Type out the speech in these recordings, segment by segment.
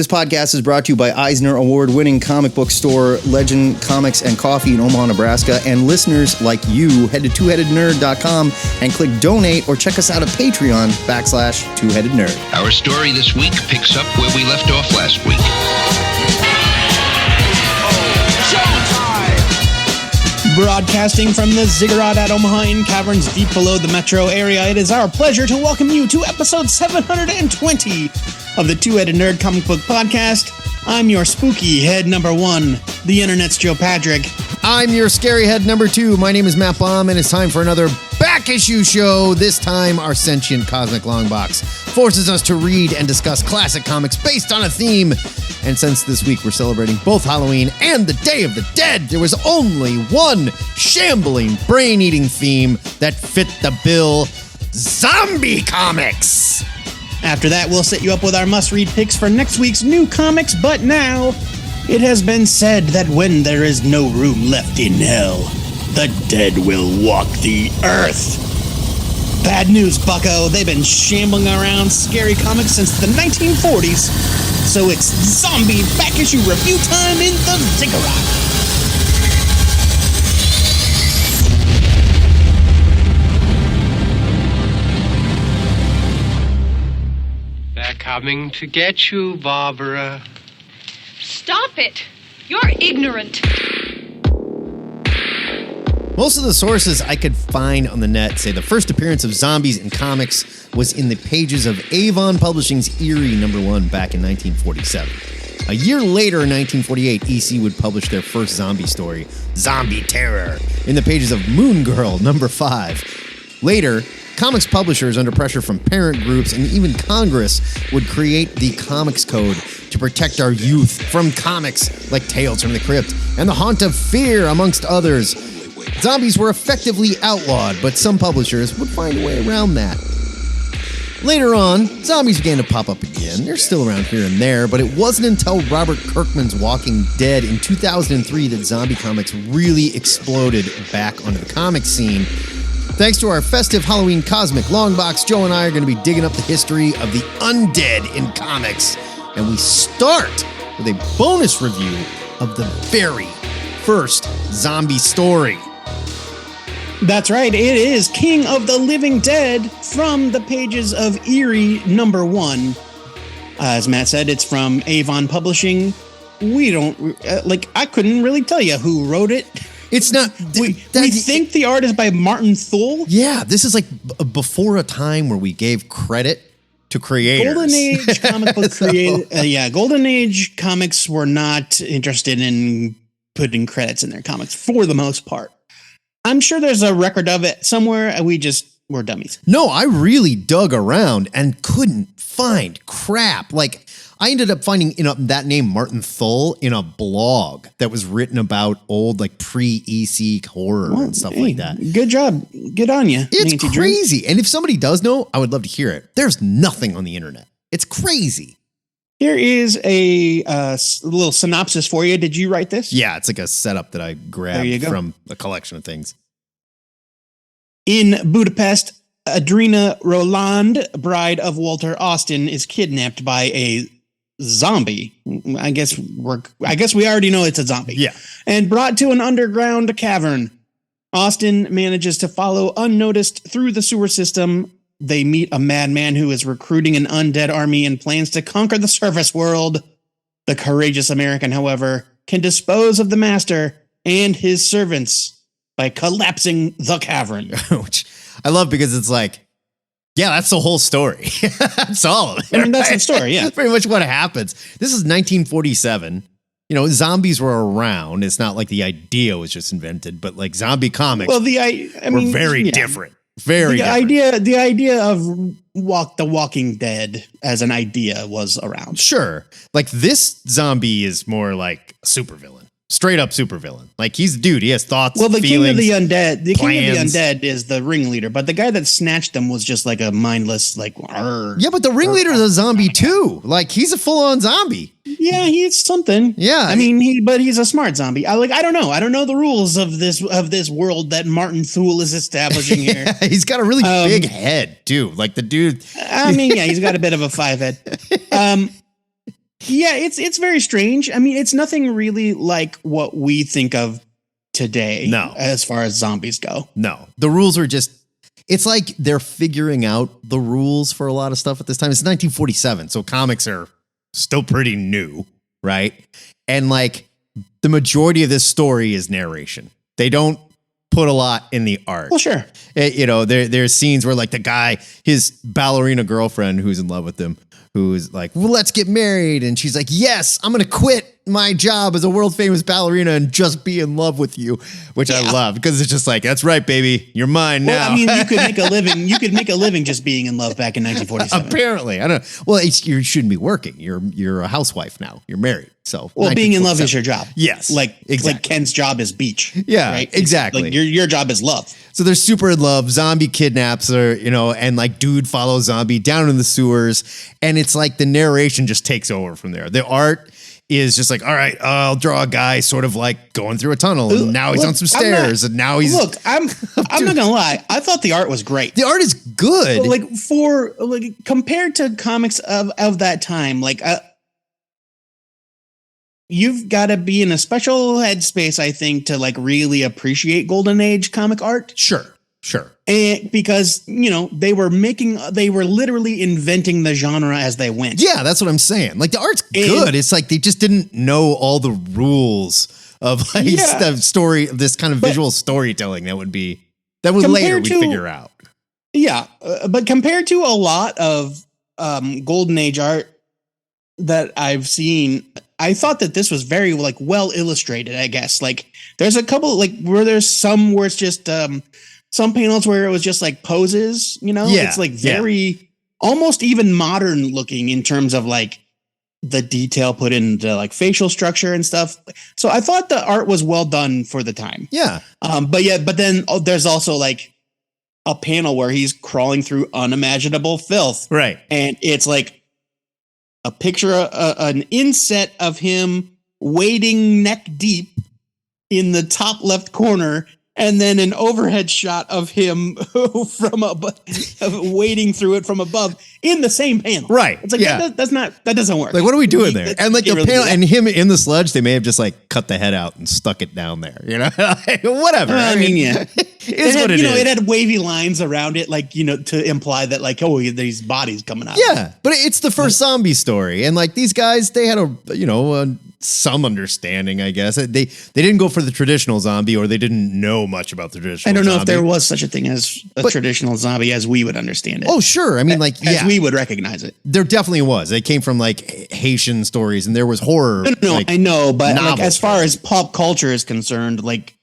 This podcast is brought to you by Eisner Award-winning comic book store Legend Comics and Coffee in Omaha, Nebraska, and listeners like you. Head to twoheadednerd.com and click donate or check us out at Patreon.com/twoheadednerd. Our story this week picks up where we left off last week. Broadcasting from the ZIGGURAT at Omaha in caverns deep below the metro area, it is our pleasure to welcome you to episode 720 of the Two-Headed Nerd Comic Book Podcast. I'm your spooky head number one, the internet's Joe Patrick. I'm your scary head number two. My name is Matt Baum, and it's time for another Back Issue Show. This time, our sentient Cosmic Longbox forces us to read and discuss classic comics based on a theme. And since this week we're celebrating both Halloween and the Day of the Dead, there was only one shambling, brain-eating theme that fit the bill: zombie comics. After that, we'll set you up with our must-read picks for next week's new comics, but now, it has been said that when there is no room left in hell, the dead will walk the earth. Bad news, bucko. They've been shambling around scary comics since the 1940s, so it's zombie back issue review time in the ZIGGURAT. Coming to get you, Barbara. Stop it! You're ignorant. Most of the sources I could find on the net say the first appearance of zombies in comics was in the pages of Avon Publishing's Eerie #1 back in 1947. A year later, in 1948, EC would publish their first zombie story, Zombie Terror, in the pages of Moon Girl #5. Later, comics publishers, under pressure from parent groups and even Congress, would create the Comics Code to protect our youth from comics like Tales from the Crypt and The Haunt of Fear, amongst others. Zombies were effectively outlawed, but some publishers would find a way around that. Later on, zombies began to pop up again. They're still around here and there, but it wasn't until Robert Kirkman's Walking Dead in 2003 that zombie comics really exploded back onto the comic scene. Thanks to our festive Halloween Cosmic Longbox, Joe and I are going to be digging up the history of the undead in comics. And we start with a bonus review of the very first zombie story. That's right, it is King of the Living Dead from the pages of Eerie #1. As Matt said, it's from Avon Publishing. We don't, I couldn't really tell you who wrote it. It's not. We think the art is by Martin Thule. Yeah, this is like before a time where we gave credit to creators. Golden Age comic book creators. Golden Age comics were not interested in putting credits in their comics for the most part. I'm sure there's a record of it somewhere. We're dummies. No, I really dug around and couldn't find crap. Like, I ended up finding that name Martin Thule in a blog that was written about old, like, pre-EC horror and stuff like that. Good job. Good on you. It's crazy. And if somebody does know, I would love to hear it. There's nothing on the internet. It's crazy. Here is a little synopsis for you. Did you write this? Yeah, it's like a setup that I grabbed from a collection of things. In Budapest, Adrina Roland, bride of Walter Austin, is kidnapped by a zombie. I guess we already know it's a zombie. Yeah. And brought to an underground cavern. Austin manages to follow unnoticed through the sewer system. They meet a madman who is recruiting an undead army and plans to conquer the surface world. The courageous American, however, can dispose of the master and his servants by collapsing the cavern. Which I love because it's like, yeah, that's the whole story. That's all of it. I mean, that's the story, yeah. That's pretty much what happens. This is 1947. You know, zombies were around. It's not like the idea was just invented, but like zombie comics were very different. Very different. The idea of The Walking Dead as an idea was around. Sure. Like this zombie is more like a supervillain. Straight up supervillain. Like he's the dude. He has thoughts. Well, the feelings, king of the undead. The plans. king of the undead is the ringleader, but the guy that snatched him was just like a mindless, like. Yeah, but the ringleader is a zombie too. Like he's a full-on zombie. Yeah, he's something. Yeah, I mean, he's a smart zombie. I don't know. I don't know the rules of this world that Martin Thule is establishing here. Yeah, he's got a really big head too. Like the dude. I mean, yeah, he's got a bit of a 5 head. Yeah, it's very strange. I mean, it's nothing really like what we think of today. No. As far as zombies go. No, the rules are just, it's like they're figuring out the rules for a lot of stuff at this time. It's 1947, so comics are still pretty new, right? And like the majority of this story is narration. They don't put a lot in the art. Well, sure. There's scenes where like the guy, his ballerina girlfriend who's in love with him, who's like, well, let's get married. And she's like, yes, I'm going to quit my job as a world famous ballerina and just be in love with you, which I love because it's just like, that's right, baby. You're mine now. Well, I mean, you could make a living. You could make a living just being in love back in 1947. Apparently. I don't know. Well, you shouldn't be working. You're a housewife now. You're married. So well, being in love is your job. Yes. Like Ken's job is beach. Yeah, right? exactly. Like your job is love. So they're super in love. Zombie kidnaps her, and like dude follows zombie down in the sewers. And it's like the narration just takes over from there. The art is just like, all right, I'll draw a guy sort of like going through a tunnel. And now he's on some stairs. And now he's. Look, I'm not going to lie. I thought the art was great. The art is good. Like compared to comics of that time, like you've got to be in a special headspace, I think, to like really appreciate Golden Age comic art. Sure. And because, they were literally inventing the genre as they went. Yeah, that's what I'm saying. Like the art's good. It's like they just didn't know all the rules of like the story, this kind of visual storytelling that would later we figure out. Yeah. But compared to a lot of Golden Age art that I've seen, I thought that this was very like well illustrated, I guess. Like there's a couple like where there's some where it's just some panels where it was just like poses, it's like very almost even modern looking in terms of like the detail put into like facial structure and stuff. So I thought the art was well done for the time. Yeah. But then there's also like a panel where he's crawling through unimaginable filth. Right. And it's like a picture, an inset of him wading neck deep in the top left corner, and then an overhead shot of him from wading through it from above in the same panel. Right. It's like, that doesn't work. Like, what are we doing there? And like the really panel and him in the sludge, they may have just like cut the head out and stuck it down there, whatever. I mean, yeah. It's what it is. It had wavy lines around it, like, to imply that like, oh, these bodies coming out. Yeah. But it's the first zombie story. And like these guys, they had some understanding, I guess. They didn't go for the traditional zombie, or they didn't know much about the traditional zombie. I don't know if there was such a thing as a traditional zombie as we would understand it. Oh, sure. I mean, as we would recognize it. There definitely was. They came from like Haitian stories, and there was horror. No, like, I know, but like, as far as pop culture is concerned, like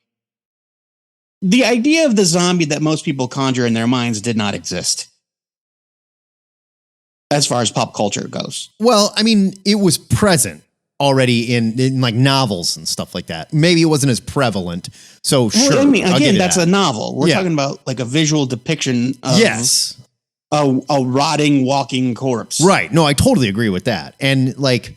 the idea of the zombie that most people conjure in their minds did not exist. As far as pop culture goes. Well, I mean, it was present already in like novels and stuff like that. Maybe it wasn't as prevalent. So sure. Well, I mean, again, that's a novel. We're talking about like a visual depiction of a rotting, walking corpse. Right. No, I totally agree with that. And like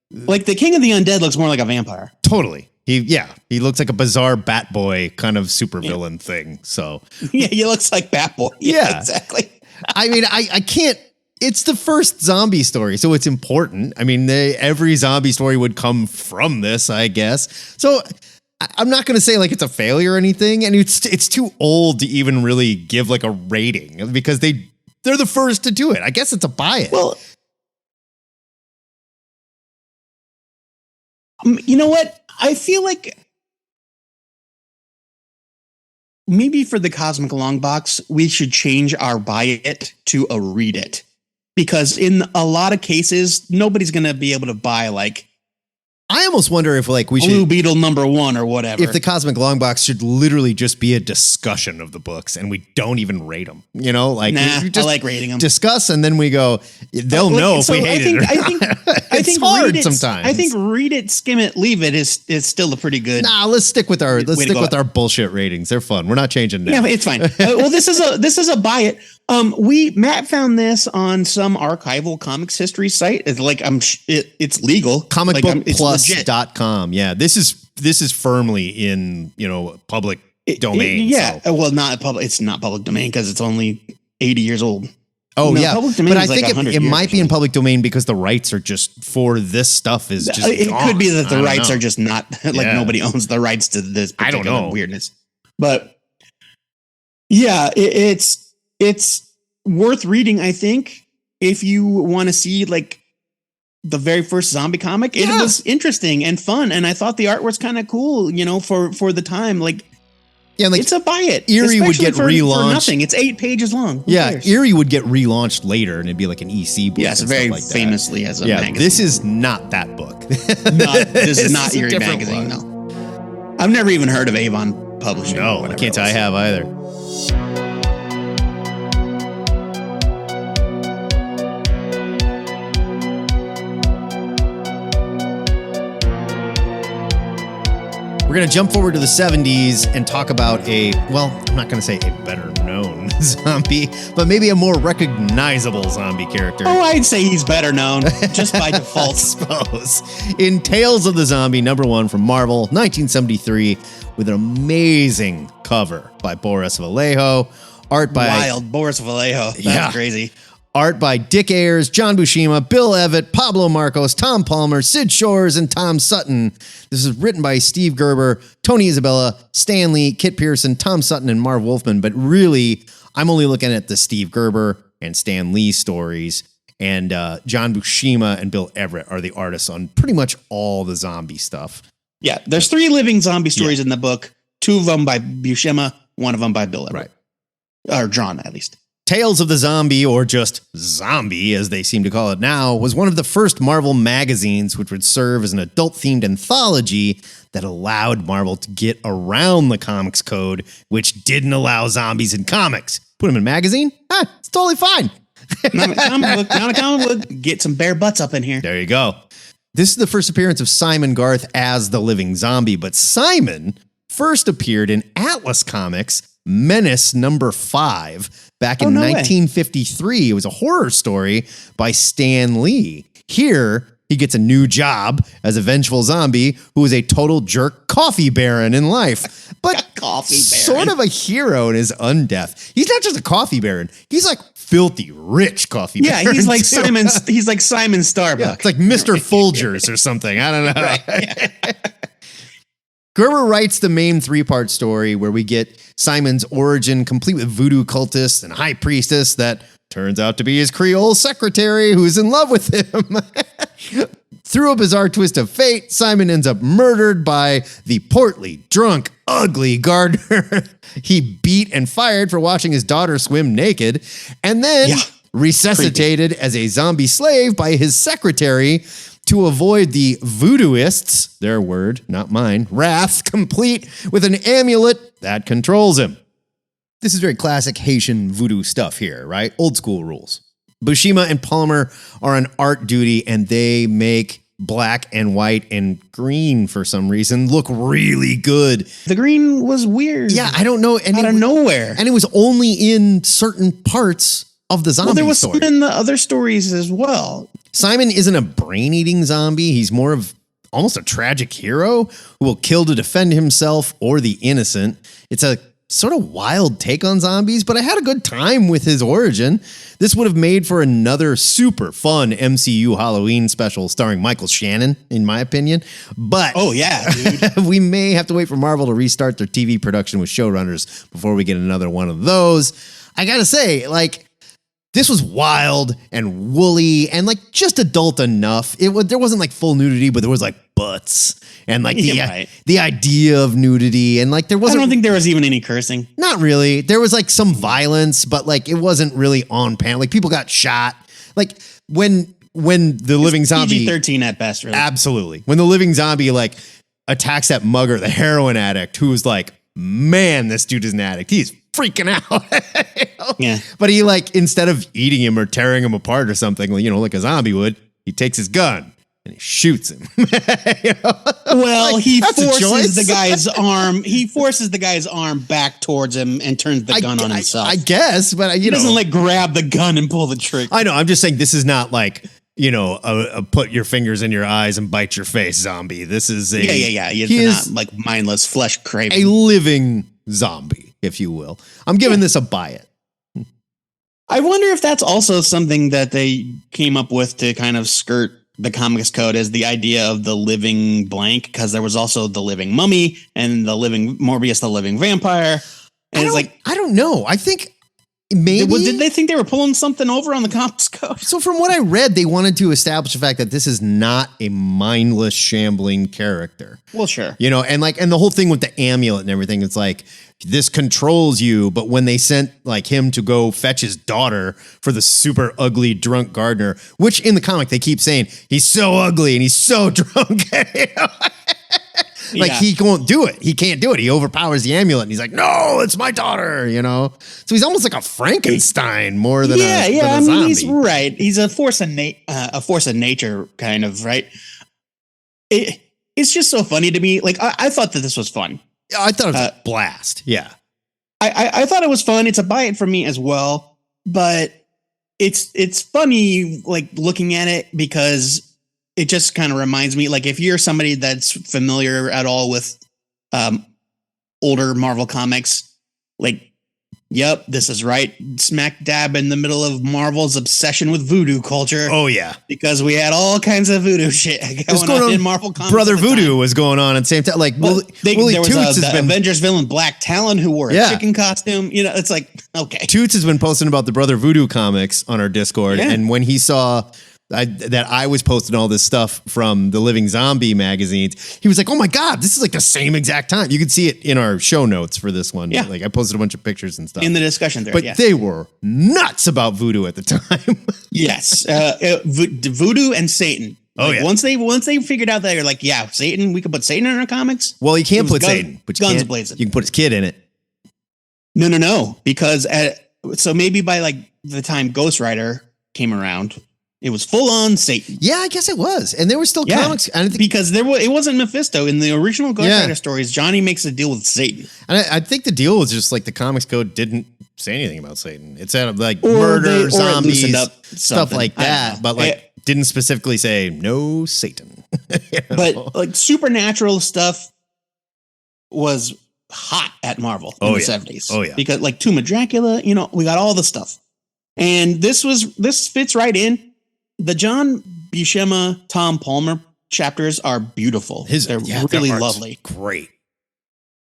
the King of the Undead looks more like a vampire. Totally. He looks like a bizarre Bat Boy kind of supervillain thing. So yeah, he looks like Bat Boy. Yeah, exactly. I mean, I can't. It's the first zombie story, so it's important. I mean, every zombie story would come from this, I guess. So I'm not going to say like it's a failure or anything, and it's too old to even really give like a rating because they're the first to do it. I guess it's a buy it. Well, you know what? I feel like maybe for the Cosmic Longbox, we should change our buy it to a read it. Because in a lot of cases, nobody's going to be able to buy like I almost wonder if like we should Blue Beetle #1 or whatever. If the Cosmic Longbox should literally just be a discussion of the books and we don't even rate them, like I just like rating them. Discuss and then we go. They'll know if we hate it. I think hard sometimes. I think read it, skim it, leave it is still a pretty good. Nah, let's stick with our our bullshit ratings. They're fun. We're not changing now. Yeah, it's fine. Well, this is a buy it. Matt found this on some archival comics history site. It's like it's legal. Comicbookplus.com. Yeah, this is firmly in public domain. Well, not public. It's not public domain because it's only 80 years old. Oh, No, yeah. public domain But I is like think 100 it years might or be in something. public domain because the rights are just for this stuff is just It gone. could be that I the don't rights know. are just not like Yeah. nobody owns the rights to this I don't particular know. weirdness. But yeah, it's worth reading, I think, if you want to see like the very first zombie comic. It Yeah. was interesting and fun, and I thought the art was kind of cool, for the time. Like, Yeah, like it's a buy it. Eerie would especially get for relaunched. nothing. It's 8 pages long. Who yeah, cares? Erie would get relaunched later and it'd be like an EC book. Yes, and very stuff like that. famously as a Yeah, magazine. this is not that book. This is not a Eerie different magazine. one. No, I've never even heard of Avon Publishing. or No, I whatever can't it say I was. have either. We're going to jump forward to the 70s and talk about I'm not going to say a better known zombie, but maybe a more recognizable zombie character. Oh, I'd say he's better known just by I default. suppose. In Tales of the Zombie, #1 from Marvel, 1973, with an amazing cover by Boris Vallejo, art by Wild Boris Vallejo. That's Yeah. crazy. art by Dick Ayers, John Buscema, Bill Evett, Pablo Marcos, Tom Palmer, Sid Shores, and Tom Sutton. This is written by Steve Gerber, Tony Isabella, Stan Lee, Kit Pearson, Tom Sutton, and Marv Wolfman. But really, I'm only looking at the Steve Gerber and Stan Lee stories. And John Buscema and Bill Everett are the artists on pretty much all the zombie stuff. Yeah, there's 3 living zombie stories in the book. 2 of them by Buscema, 1 of them by Bill Everett. Or drawn, at least. Tales of the Zombie, or just Zombie, as they seem to call it now, was one of the first Marvel magazines which would serve as an adult-themed anthology that allowed Marvel to get around the comics code, which didn't allow zombies in comics. Put them in a magazine? It's totally fine. Not a comic book. Get some bare butts up in here. There you go. This is the first appearance of Simon Garth as the living zombie, but Simon first appeared in Atlas Comics Menace #5 back in no way. 1953. It was a horror story by Stan Lee. Here, he gets a new job as a vengeful zombie who is a total jerk coffee baron in life, but Coffee baron. sort of a hero in his undeath. He's not just a coffee baron. He's like filthy rich coffee Yeah, baron. he's like too. Simon Starbuck. Yeah, it's like Mr. Folgers or something. I don't know. Gerber writes the main 3-part story where we get Simon's origin, complete with voodoo cultist and high priestess that turns out to be his Creole secretary who's in love with him. Through a bizarre twist of fate, Simon ends up murdered by the portly, drunk, ugly gardener he beat and fired for watching his daughter swim naked, and then resuscitated as a zombie slave by his secretary to avoid the voodooists, their word, not mine, wrath, complete with an amulet that controls him. This is very classic Haitian voodoo stuff here, right? Old school rules. Buscema and Palmer are on art duty, and they make black and white and green for some reason look really good. The green was weird. Yeah, I don't know. And Out of nowhere. And it was only in certain parts of the zombie Well, there was story. some in the other stories as well. Simon isn't a brain-eating zombie. He's more of almost a tragic hero who will kill to defend himself or the innocent. It's a sort of wild take on zombies, but I had a good time with his origin. This would have made for another super fun MCU Halloween special starring Michael Shannon, in my opinion. But Oh, yeah, dude. we may have to wait for Marvel to restart their TV production with showrunners before we get another one of those. I gotta say, like, this was wild and woolly and like just adult enough. There wasn't like full nudity, but there was like butts and like the idea of nudity, and like there I wasn't. don't think there was even any cursing. Not really. There was like some violence, but like it wasn't really on pan. Like people got shot. Like when the living zombie, PG-13 at best, really. absolutely. When the living zombie like attacks that mugger, the heroin addict, who's like, man, this dude is an addict. He's freaking out. You know? Yeah. But he like, instead of eating him or tearing him apart or something, you know, like a zombie would, he takes his gun and he shoots him. You know? Well, Like, he that's a choice. forces the guy's arm. He forces the guy's arm back towards him and turns the gun on himself. I guess, but he doesn't like grab the gun and pull the trigger. I know. I'm just saying this is not like, you know, a put your fingers in your eyes and bite your face zombie. This is a Yeah. He It's is not like mindless flesh a craving. living zombie, if you will. I'm giving this a buy it. I wonder if that's also something that they came up with to kind of skirt the comics code, as the idea of the living blank, because there was also the living mummy and the living Morbius, the living vampire. And it's like, I don't know. I think maybe. Did they think they were pulling something over on the comics code? So from what I read, they wanted to establish the fact that this is not a mindless, shambling character. Well, sure. You know, and the whole thing with the amulet and everything, it's like, this controls you. But when they sent like him to go fetch his daughter for the super ugly drunk gardener, which in the comic they keep saying he's so ugly and he's so drunk, you know? Like he won't do it. He can't do it. He overpowers the amulet and he's like, no, it's my daughter, you know? So he's almost like a Frankenstein more than a I mean, zombie. he's right. He's a force of nature kind of, right? It's just so funny to me. Like, I thought that this was fun. I thought it was a blast. Yeah. I thought it was fun. It's a buy it for me as well, but it's funny, like, looking at it, because it just kind of reminds me, like, if you're somebody that's familiar at all with older Marvel comics, like, yep, this is right smack dab in the middle of Marvel's obsession with voodoo culture. Oh, yeah. Because we had all kinds of voodoo shit going on in Marvel comics. Brother Voodoo was going on at the same time. Like, Willie there was Toots has the been... Avengers villain Black Talon, who wore a chicken costume. You know, it's like, okay. Toots has been posting about the Brother Voodoo comics on our Discord. Yeah. And when he saw that I was posting all this stuff from the Living Zombie magazines, he was like, oh my God, this is like the same exact time. You can see it in our show notes for this one. Yeah. Like, I posted a bunch of pictures and stuff. In the discussion there, But they were nuts about voodoo at the time. Yes. Voodoo and Satan. Oh, like, yeah. Once they figured out that, you're like, yeah, Satan, we could put Satan in our comics. Well, you can't It was put Satan. But guns blazing. You can put his kid in it. No. Because so maybe by like the time Ghost Rider came around, it was full on Satan. Yeah, I guess it was. And there were still comics. I think, because it wasn't Mephisto. In the original Ghost Rider stories, Johnny makes a deal with Satan. And I think the deal was just like the comics code didn't say anything about Satan. It said like murder, zombies, stuff like that. But like didn't specifically say no Satan. You know? But like supernatural stuff was hot at Marvel in the 70s. Oh, yeah. Because like Tomb of Dracula, you know, we got all the stuff. And this fits right in. The John Buscema, Tom Palmer chapters are beautiful. They're really lovely. Great.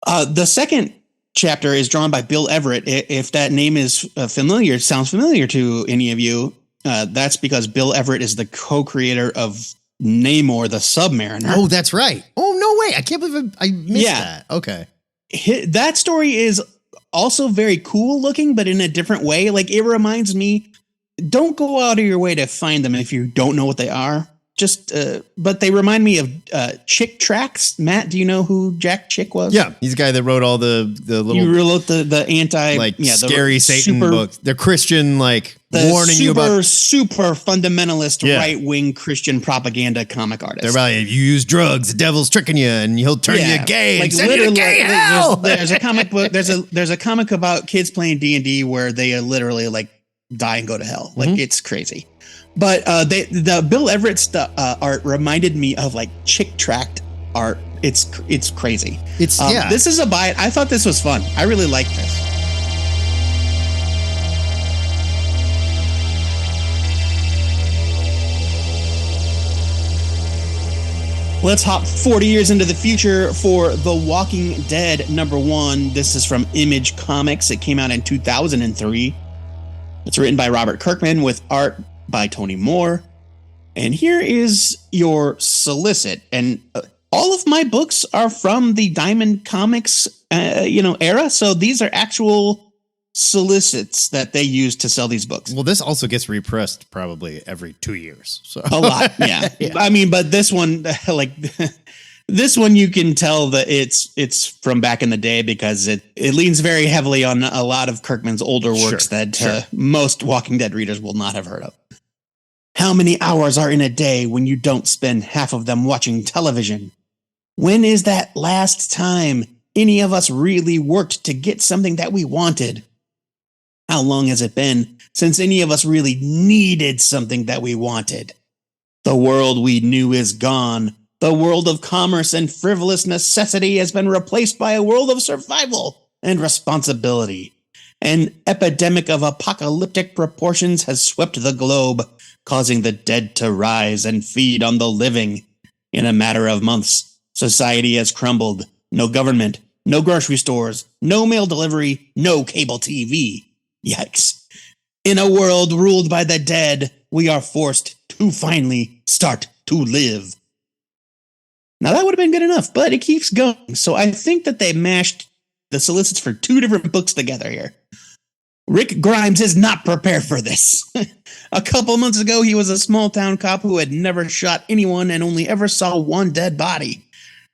The second chapter is drawn by Bill Everett. If that name is familiar, sounds familiar to any of you, that's because Bill Everett is the co-creator of Namor, the Submariner. Oh, that's right. Oh, no way. I can't believe I missed that. Okay. That story is also very cool looking, but in a different way. Like, it reminds me, don't go out of your way to find them if you don't know what they are. Just, but they remind me of Chick Tracks. Matt, do you know who Jack Chick was? Yeah, he's the guy that wrote all the little. You wrote the anti scary Satan books. They're Christian, like warning you about super fundamentalist right wing Christian propaganda comic artists. They're about, if you use drugs, the devil's tricking you, and he'll turn you gay. Like, send you to gay hell. There's a comic book. There's a comic about kids playing D&D where they literally like die and go to hell. Like, it's crazy. But the Bill Everett art reminded me of like Chick Tract art. It's crazy. This is a buy it. I thought this was fun. I really liked this. Let's hop 40 years into the future for The Walking Dead #1. This is from Image Comics. It came out in 2003. It's written by Robert Kirkman with art by Tony Moore. And here is your solicit. And all of my books are from the Diamond Comics era. So these are actual solicits that they use to sell these books. Well, this also gets repressed probably every 2 years. So a lot, yeah. I mean, but this one, like this one, you can tell that it's from back in the day because it leans very heavily on a lot of Kirkman's older works that most Walking Dead readers will not have heard of. How many hours are in a day when you don't spend half of them watching television? When is that last time any of us really worked to get something that we wanted? How long has it been since any of us really needed something that we wanted? The world we knew is gone. The world of commerce and frivolous necessity has been replaced by a world of survival and responsibility. An epidemic of apocalyptic proportions has swept the globe, causing the dead to rise and feed on the living. In a matter of months, society has crumbled. No government, no grocery stores, no mail delivery, no cable TV. Yikes. In a world ruled by the dead, we are forced to finally start to live. Now that would have been good enough, but it keeps going. So I think that they mashed the solicits for 2 different books together here. Rick Grimes is not prepared for this. A couple months ago, he was a small town cop who had never shot anyone and only ever saw one dead body.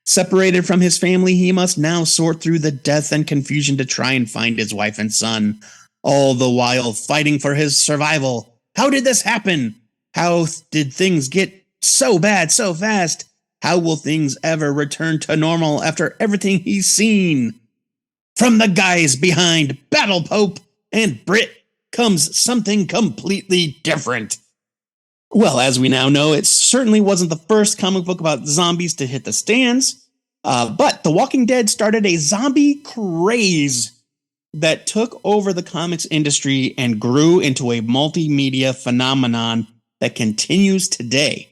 Separated from his family, he must now sort through the death and confusion to try and find his wife and son, all the while fighting for his survival. How did this happen? How did things get so bad so fast? How will things ever return to normal after everything he's seen? From the guys behind Battle Pope and Brit comes something completely different. Well, as we now know, it certainly wasn't the first comic book about zombies to hit the stands, but The Walking Dead started a zombie craze that took over the comics industry and grew into a multimedia phenomenon that continues today.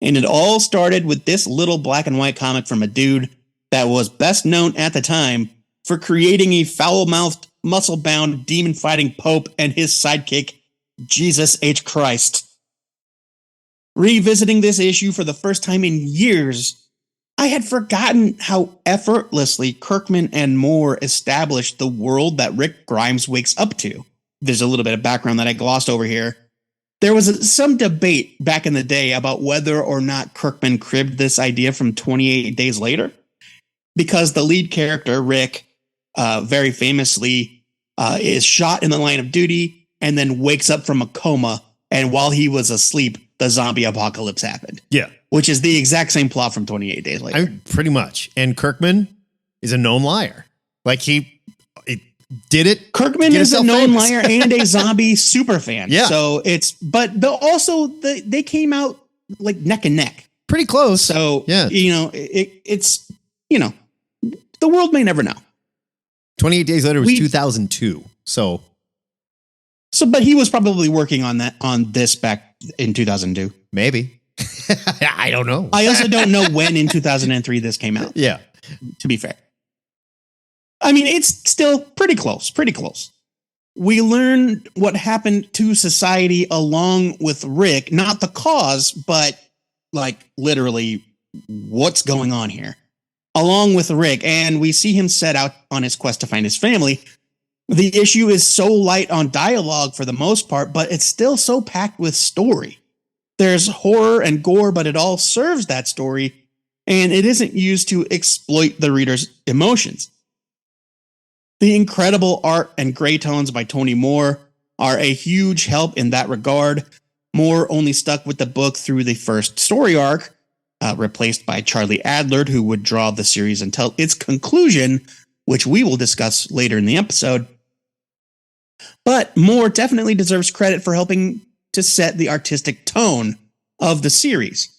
And it all started with this little black and white comic from a dude that was best known at the time for creating a foul-mouthed, muscle-bound, demon-fighting Pope and his sidekick, Jesus H. Christ. Revisiting this issue for the first time in years, I had forgotten how effortlessly Kirkman and Moore established the world that Rick Grimes wakes up to. There's a little bit of background that I glossed over here. There was some debate back in the day about whether or not Kirkman cribbed this idea from 28 Days Later, because the lead character, Rick, very famously is shot in the line of duty and then wakes up from a coma. And while he was asleep, the zombie apocalypse happened. Yeah. Which is the exact same plot from 28 Days Later. Pretty much. And Kirkman is a known liar. Like he did it. Kirkman is a known liar and a zombie super fan. Yeah. So they came out like neck and neck. Pretty close. So, yeah. It's the world may never know. 28 Days Later was 2002. So, but he was probably working on this back in 2002. Maybe. I don't know. I also don't know when in 2003 this came out. Yeah. To be fair. I mean, it's still pretty close. We learned what happened to society along with Rick, not the cause, but like literally what's going on here along with Rick. And we see him set out on his quest to find his family. The issue is so light on dialogue for the most part, but it's still so packed with story. There's horror and gore, but it all serves that story, and it isn't used to exploit the reader's emotions. The incredible art and gray tones by Tony Moore are a huge help in that regard. Moore only stuck with the book through the first story arc, replaced by Charlie Adler, who would draw the series until its conclusion, which we will discuss later in the episode. But Moore definitely deserves credit for helping to set the artistic tone of the series.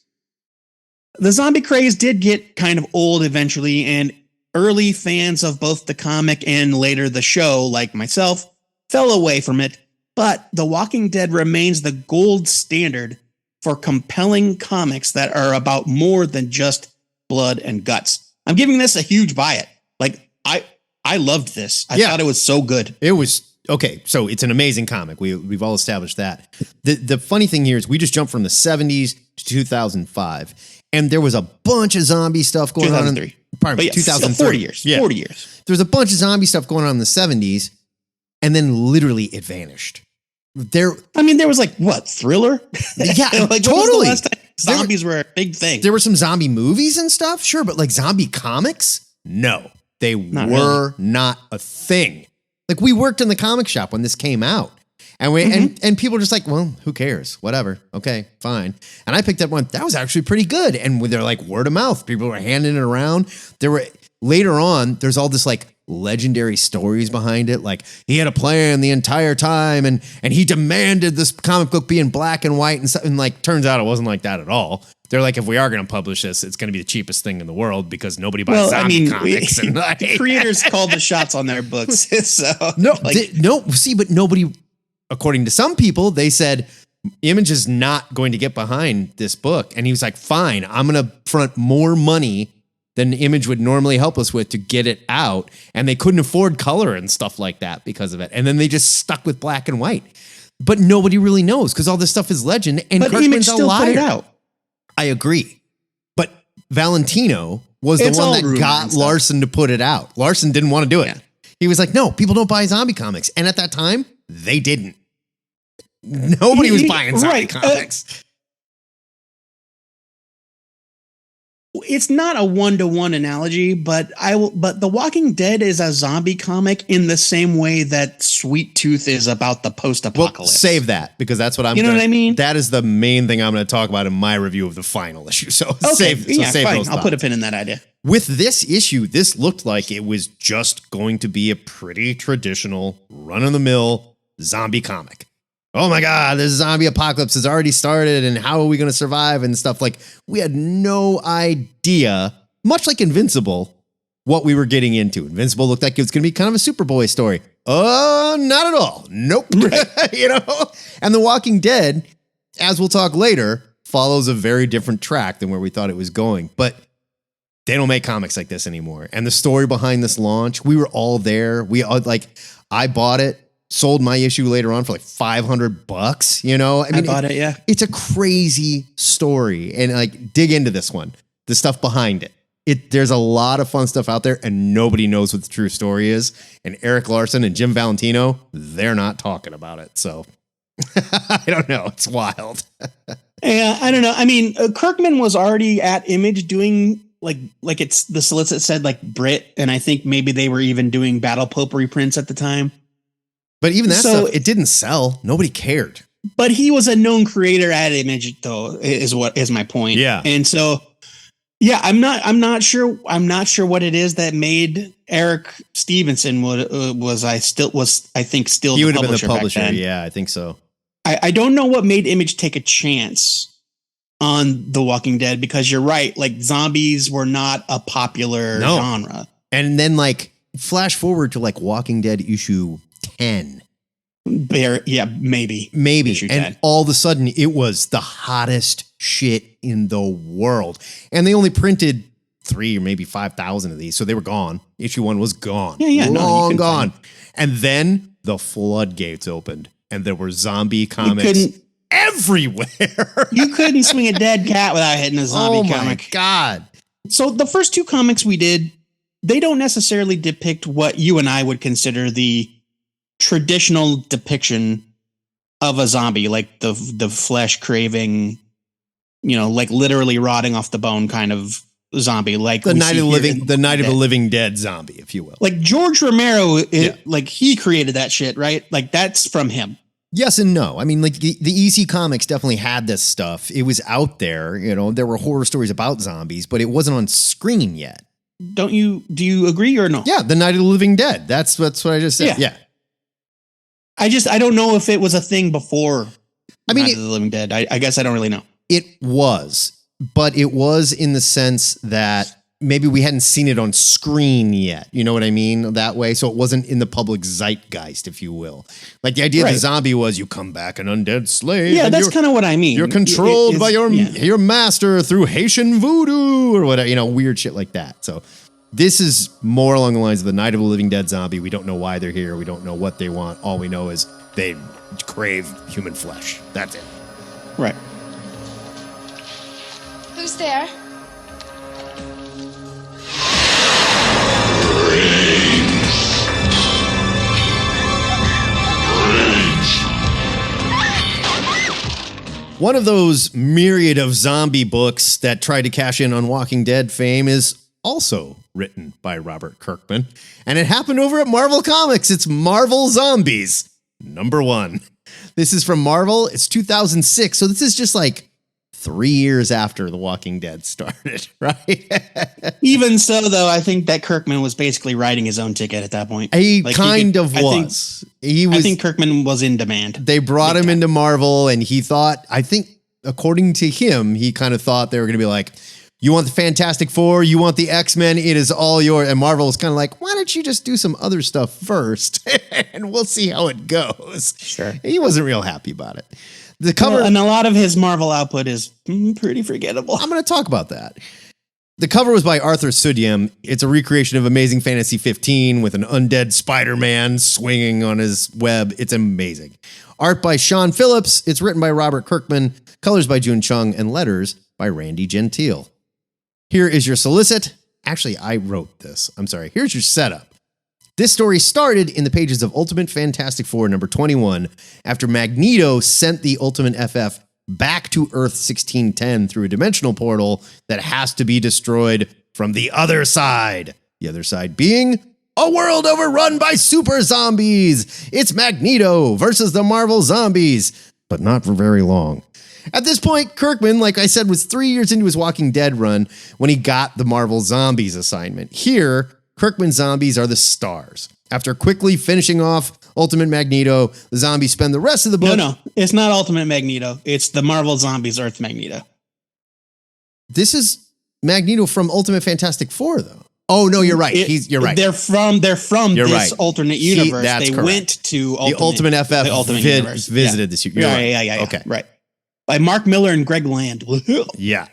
The zombie craze did get kind of old eventually, and early fans of both the comic and later the show, like myself, fell away from it, but The Walking Dead remains the gold standard for compelling comics that are about more than just blood and guts. I'm giving this a huge buy it. Like, I loved this. I thought it was so good. It was. Okay, so it's an amazing comic. We've all established that. The funny thing here is we just jumped from the 70s to 2005, and there was a bunch of zombie stuff going on. 2003. 40 years. Yeah. 40 years. There was a bunch of zombie stuff going on in the 70s, and then literally it vanished. There was like, what, Thriller? Yeah, like, totally. Last time zombies were a big thing. There were some zombie movies and stuff, sure, but like zombie comics? No, they were not a thing. Like, we worked in the comic shop when this came out, and and people were just like, well, who cares? Whatever. Okay, fine. And I picked up one that was actually pretty good. And they're like word of mouth. People were handing it around. There were later on, there's all this like legendary stories behind it. Like, he had a plan the entire time, and he demanded this comic book be in black and white, and like turns out it wasn't like that at all. they're like, if we are going to publish this, it's going to be the cheapest thing in the world because nobody buys zombie comics. And creators call the shots on their books. So but nobody, according to some people, they said Image is not going to get behind this book. And he was like, fine, I'm going to front more money than Image would normally help us with to get it out. And they couldn't afford color and stuff like that because of it. And then they just stuck with black and white. But nobody really knows because all this stuff is legend. And but Kirkman's Image still a liar. put it out. I agree. But Valentino was the one that got Larson to put it out. Larson didn't want to do it. Yeah. He was like, no, people don't buy zombie comics. And at that time, they didn't. Nobody was buying zombie comics. It's not a one-to-one analogy, but The Walking Dead is a zombie comic in the same way that Sweet Tooth is about the post-apocalypse. Well, save that because that's what what I mean? That is the main thing I'm going to talk about in my review of the final issue. So save fine. those I'll thoughts. put a pin in that idea. With this issue, this looked like it was just going to be a pretty traditional run-of-the-mill zombie comic. Oh my God, this zombie apocalypse has already started and how are we going to survive and stuff. Like, we had no idea, much like Invincible, what we were getting into. Invincible looked like it was going to be kind of a Superboy story. Oh, not at all. Nope. And The Walking Dead, as we'll talk later, follows a very different track than where we thought it was going. But they don't make comics like this anymore. And the story behind this launch, we were all there. I bought it. Sold my issue later on for like $500, I bought it, yeah. It's a crazy story. And dig into this one, the stuff behind it. There's a lot of fun stuff out there and nobody knows what the true story is. And Eric Larson and Jim Valentino, they're not talking about it. So I don't know. It's wild. Yeah, I don't know. I mean, Kirkman was already at Image doing like it's the solicit said like Brit. And I think maybe they were even doing Battle Pope reprints at the time. But even that stuff, it didn't sell. Nobody cared. But he was a known creator at Image, though, is my point. Yeah. And so, yeah, I'm not sure what it is that made Eric Stevenson I think still he the would have been the publisher publisher. back then. Yeah, I think so. I don't know what made Image take a chance on The Walking Dead because you're right, like zombies were not a popular genre. And then flash forward to Walking Dead issue 10. Yeah, maybe. Issue 10. And all of a sudden it was the hottest shit in the world. And they only printed 3 or maybe 5,000 of these. So they were gone. Issue 1 was gone. Yeah. Long gone. And then the floodgates opened and there were zombie comics everywhere. You couldn't swing a dead cat without hitting a zombie comic. Oh my God. So the first 2 comics we did, they don't necessarily depict what you and I would consider the traditional depiction of a zombie, like the flesh craving, literally rotting off the bone kind of zombie, like the Night of the Living Dead zombie, if you will. Like George Romero, he created that shit, right? Like that's from him. Yes and no. I mean, the EC Comics definitely had this stuff. It was out there, there were horror stories about zombies, but it wasn't on screen yet. Do you agree or no? Yeah, the Night of the Living Dead. That's what I just said. Yeah. I don't know if it was a thing before. Night of the Living Dead. I guess I don't really know. It was, but it was in the sense that maybe we hadn't seen it on screen yet. You know what I mean? That way. So it wasn't in the public zeitgeist, if you will. Like the idea of the zombie was you come back an undead slave. Yeah, that's kind of what I mean. You're controlled by your master through Haitian voodoo or whatever, weird shit like that. So this is more along the lines of the Night of the Living Dead zombie. We don't know why they're here. We don't know what they want. All we know is they crave human flesh. That's it. Right. Who's there? One of those myriad of zombie books that tried to cash in on Walking Dead fame is also written by Robert Kirkman, and it happened over at Marvel Comics. It's Marvel Zombies, #1. This is from Marvel. It's 2006, so this is just 3 years after The Walking Dead started, right? Even so, though, I think that Kirkman was basically writing his own ticket at that point. He was. I think Kirkman was in demand. They brought him into Marvel, and he thought, I think according to him, he kind of thought they were going to be like, you want the Fantastic Four, you want the X-Men, it is all yours. And Marvel was kind of like, why don't you just do some other stuff first and we'll see how it goes. Sure. He wasn't real happy about it. The cover, and a lot of his Marvel output is pretty forgettable. I'm going to talk about that. The cover was by Arthur Sudyam. It's a recreation of Amazing Fantasy 15 with an undead Spider-Man swinging on his web. It's amazing. Art by Sean Phillips. It's written by Robert Kirkman. Colors by June Chung. And letters by Randy Gentile. Here is your solicit. Actually, I wrote this. I'm sorry. Here's your setup. This story started in the pages of Ultimate Fantastic Four number 21 after Magneto sent the Ultimate FF back to Earth 1610 through a dimensional portal that has to be destroyed from the other side. The other side being a world overrun by super zombies. It's Magneto versus the Marvel zombies, but not for very long. At this point, Kirkman, like I said, was 3 years into his Walking Dead run when he got the Marvel Zombies assignment. Here, Kirkman's zombies are the stars. After quickly finishing off Ultimate Magneto, the zombies spend the rest of the book... No, it's not Ultimate Magneto. It's the Marvel Zombies Earth Magneto. This is Magneto from Ultimate Fantastic Four, though. Oh, no, you're right. You're right. They're from this right. alternate universe. That's they correct. went to the Ultimate FF the Ultimate universe. visited this universe. Yeah. Okay. Right. By Mark Miller and Greg Land. Yeah.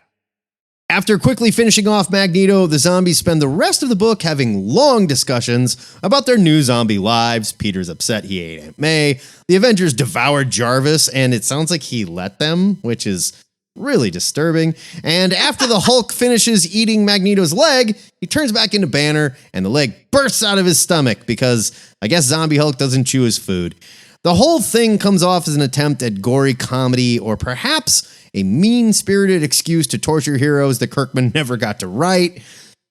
After quickly finishing off Magneto, the zombies spend the rest of the book having long discussions about their new zombie lives. Peter's upset he ate Aunt May. The Avengers devoured Jarvis, and it sounds like he let them, which is really disturbing. And after the Hulk finishes eating Magneto's leg, he turns back into Banner, and the leg bursts out of his stomach because I guess Zombie Hulk doesn't chew his food. The whole thing comes off as an attempt at gory comedy or perhaps a mean-spirited excuse to torture heroes that Kirkman never got to write.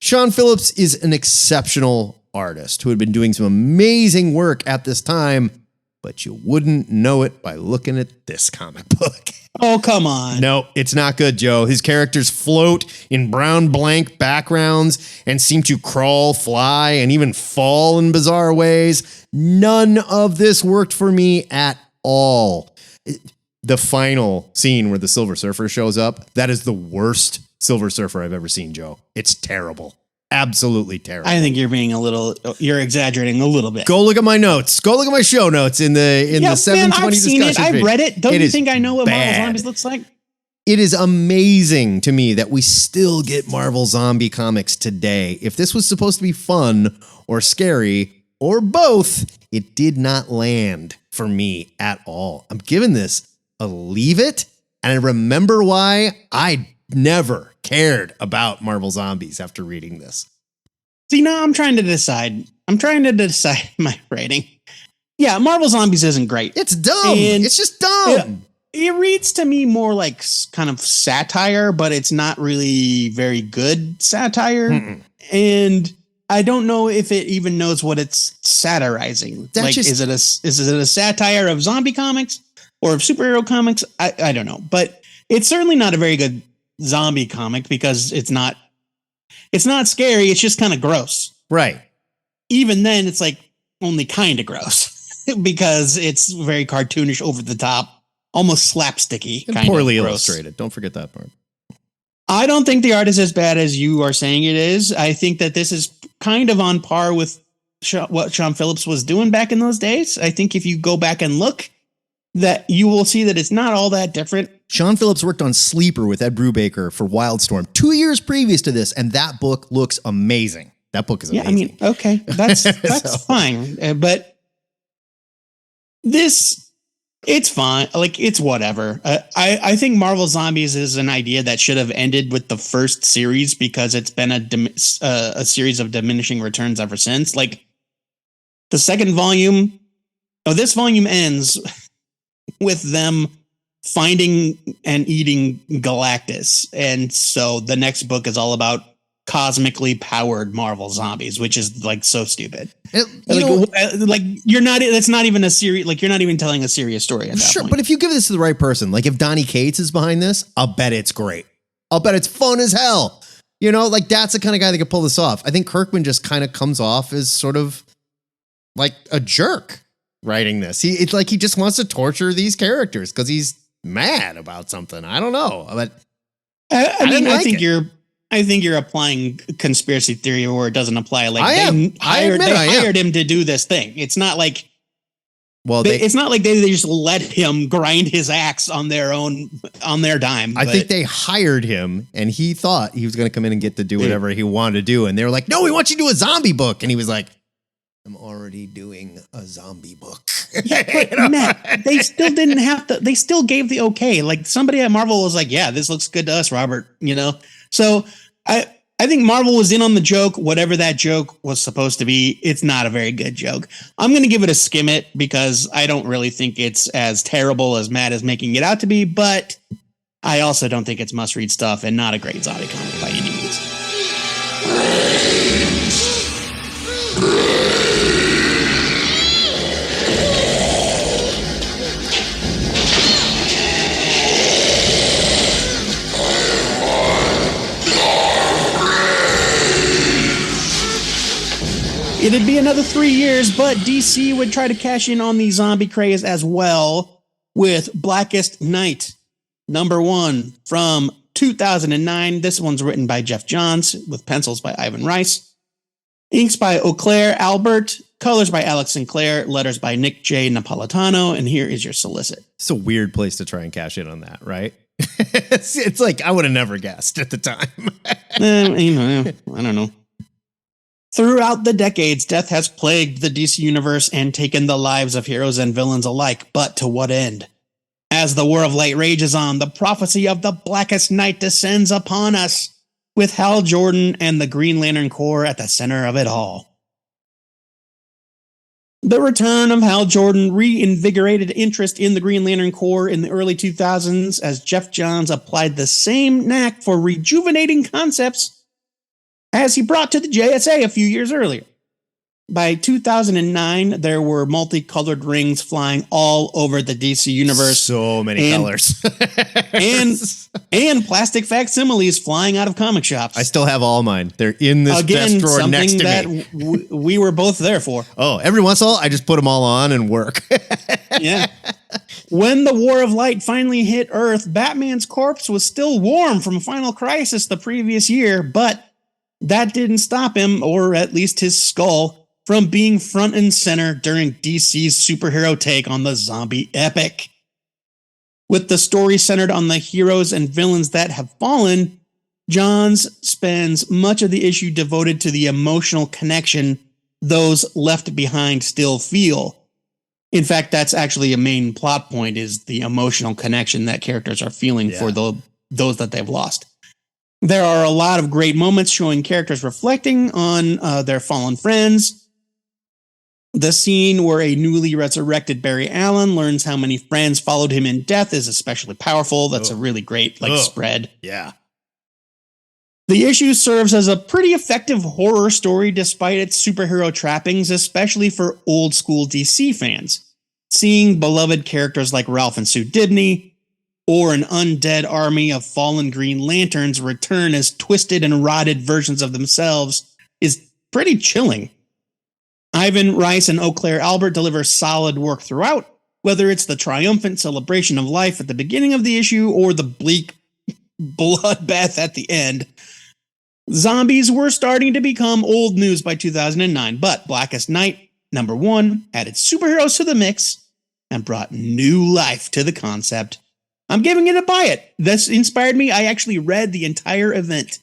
Sean Phillips is an exceptional artist who had been doing some amazing work at this time, but you wouldn't know it by looking at this comic book. Oh, come on. No, it's not good, Joe. His characters float in brown blank backgrounds and seem to crawl, fly, and even fall in bizarre ways. None of this worked for me at all. The final scene where the Silver Surfer shows up, that is the worst Silver Surfer I've ever seen, Joe. It's terrible. Absolutely terrible. I think you're exaggerating a little bit. Go look at my notes. Go look at my show notes in the 720 I've seen discussion it. I've feed. read it. Don't you think I know what bad. Marvel Zombies looks like? It is amazing to me that we still get Marvel zombie comics today. If this was supposed to be fun or scary or both, it did not land for me at all. I'm giving this a leave it. And I remember why I never cared about Marvel Zombies after reading this. See, now I'm trying to decide my rating. Yeah, Marvel Zombies isn't great. It's dumb. It's just dumb. It reads to me more like kind of satire, but it's not really very good satire. Mm-mm. And I don't know if it even knows what it's satirizing. Is it a satire of zombie comics or of superhero comics? I don't know, but it's certainly not a very good zombie comic because it's not scary. It's just kind of gross. Right. Even then, it's like only kind of gross because it's very cartoonish, over the top, almost slapsticky, and poorly illustrated. Don't forget that part. I don't think the art is as bad as you are saying it is. I think that this is kind of on par with what Sean Phillips was doing back in those days. I think if you go back and look, that you will see that it's not all that different. Sean Phillips worked on Sleeper with Ed Brubaker for Wildstorm 2 years previous to this, and that book looks amazing. That book is amazing. Yeah, I mean, okay, that's fine, but this, it's fine. Like, it's whatever. I think Marvel Zombies is an idea that should have ended with the first series because it's been a series of diminishing returns ever since. Like, the second volume, this volume ends with them finding and eating Galactus. And so the next book is all about cosmically powered Marvel zombies, which is like so stupid. That's not even a series. Like, you're not even telling a serious story at that point. But if you give this to the right person, like if Donnie Cates is behind this, I'll bet it's great. I'll bet it's fun as hell. You know, like that's the kind of guy that could pull this off. I think Kirkman just kind of comes off as sort of like a jerk writing this. It's like he just wants to torture these characters because he's mad about something. I don't know, but I think you're applying conspiracy theory where it doesn't apply. Like they hired him to do this thing. It's not like, it's not like they just let him grind his axe on their dime. I think they hired him and he thought he was going to come in and get to do whatever he wanted to do. And they were like, no, we want you to do a zombie book. And he was like, I'm already doing a zombie book. Yeah, but Matt, they still didn't have to. They still gave the okay. Like somebody at Marvel was like, "Yeah, this looks good to us, Robert." You know. So I think Marvel was in on the joke. Whatever that joke was supposed to be, it's not a very good joke. I'm going to give it a skim it because I don't really think it's as terrible as Matt is making it out to be. But I also don't think it's must read stuff and not a great zombie comic by any means. It'd be another 3 years, but DC would try to cash in on the zombie craze as well with Blackest Night, #1 from 2009. This one's written by Jeff Johns with pencils by Ivan Rice. Inks by Auclair Albert, colors by Alex Sinclair, letters by Nick J. Napolitano, and here is your solicit. It's a weird place to try and cash in on that, right? It's like I would have never guessed at the time. I don't know. Throughout the decades, death has plagued the DC universe and taken the lives of heroes and villains alike, but to what end? As the War of Light rages on, the prophecy of the Blackest Night descends upon us, with Hal Jordan and the Green Lantern Corps at the center of it all. The return of Hal Jordan reinvigorated interest in the Green Lantern Corps in the early 2000s as Jeff Johns applied the same knack for rejuvenating concepts as he brought to the JSA a few years earlier. By 2009, there were multicolored rings flying all over the DC universe. So many colors. and plastic facsimiles flying out of comic shops. I still have all mine. They're in this desk drawer next to me. We were both there for. Oh, every once in a while, I just put them all on and work. Yeah. When the War of Light finally hit Earth, Batman's corpse was still warm from Final Crisis the previous year, but that didn't stop him, or at least his skull, from being front and center during DC's superhero take on the zombie epic. With the story centered on the heroes and villains that have fallen, Johns spends much of the issue devoted to the emotional connection those left behind still feel. In fact, that's actually a main plot point, is the emotional connection that characters are feeling for those that they've lost. There are a lot of great moments showing characters reflecting on their fallen friends. The scene where a newly resurrected Barry Allen learns how many friends followed him in death is especially powerful. That's a really great spread. Yeah. The issue serves as a pretty effective horror story despite its superhero trappings, especially for old school DC fans. Seeing beloved characters like Ralph and Sue Dibney, or an undead army of fallen Green Lanterns return as twisted and rotted versions of themselves is pretty chilling. Ivan Rice and Auclair Albert deliver solid work throughout, whether it's the triumphant celebration of life at the beginning of the issue or the bleak bloodbath at the end. Zombies were starting to become old news by 2009, but Blackest Night, #1, added superheroes to the mix and brought new life to the concept. I'm giving it a buy it. This inspired me. I actually read the entire event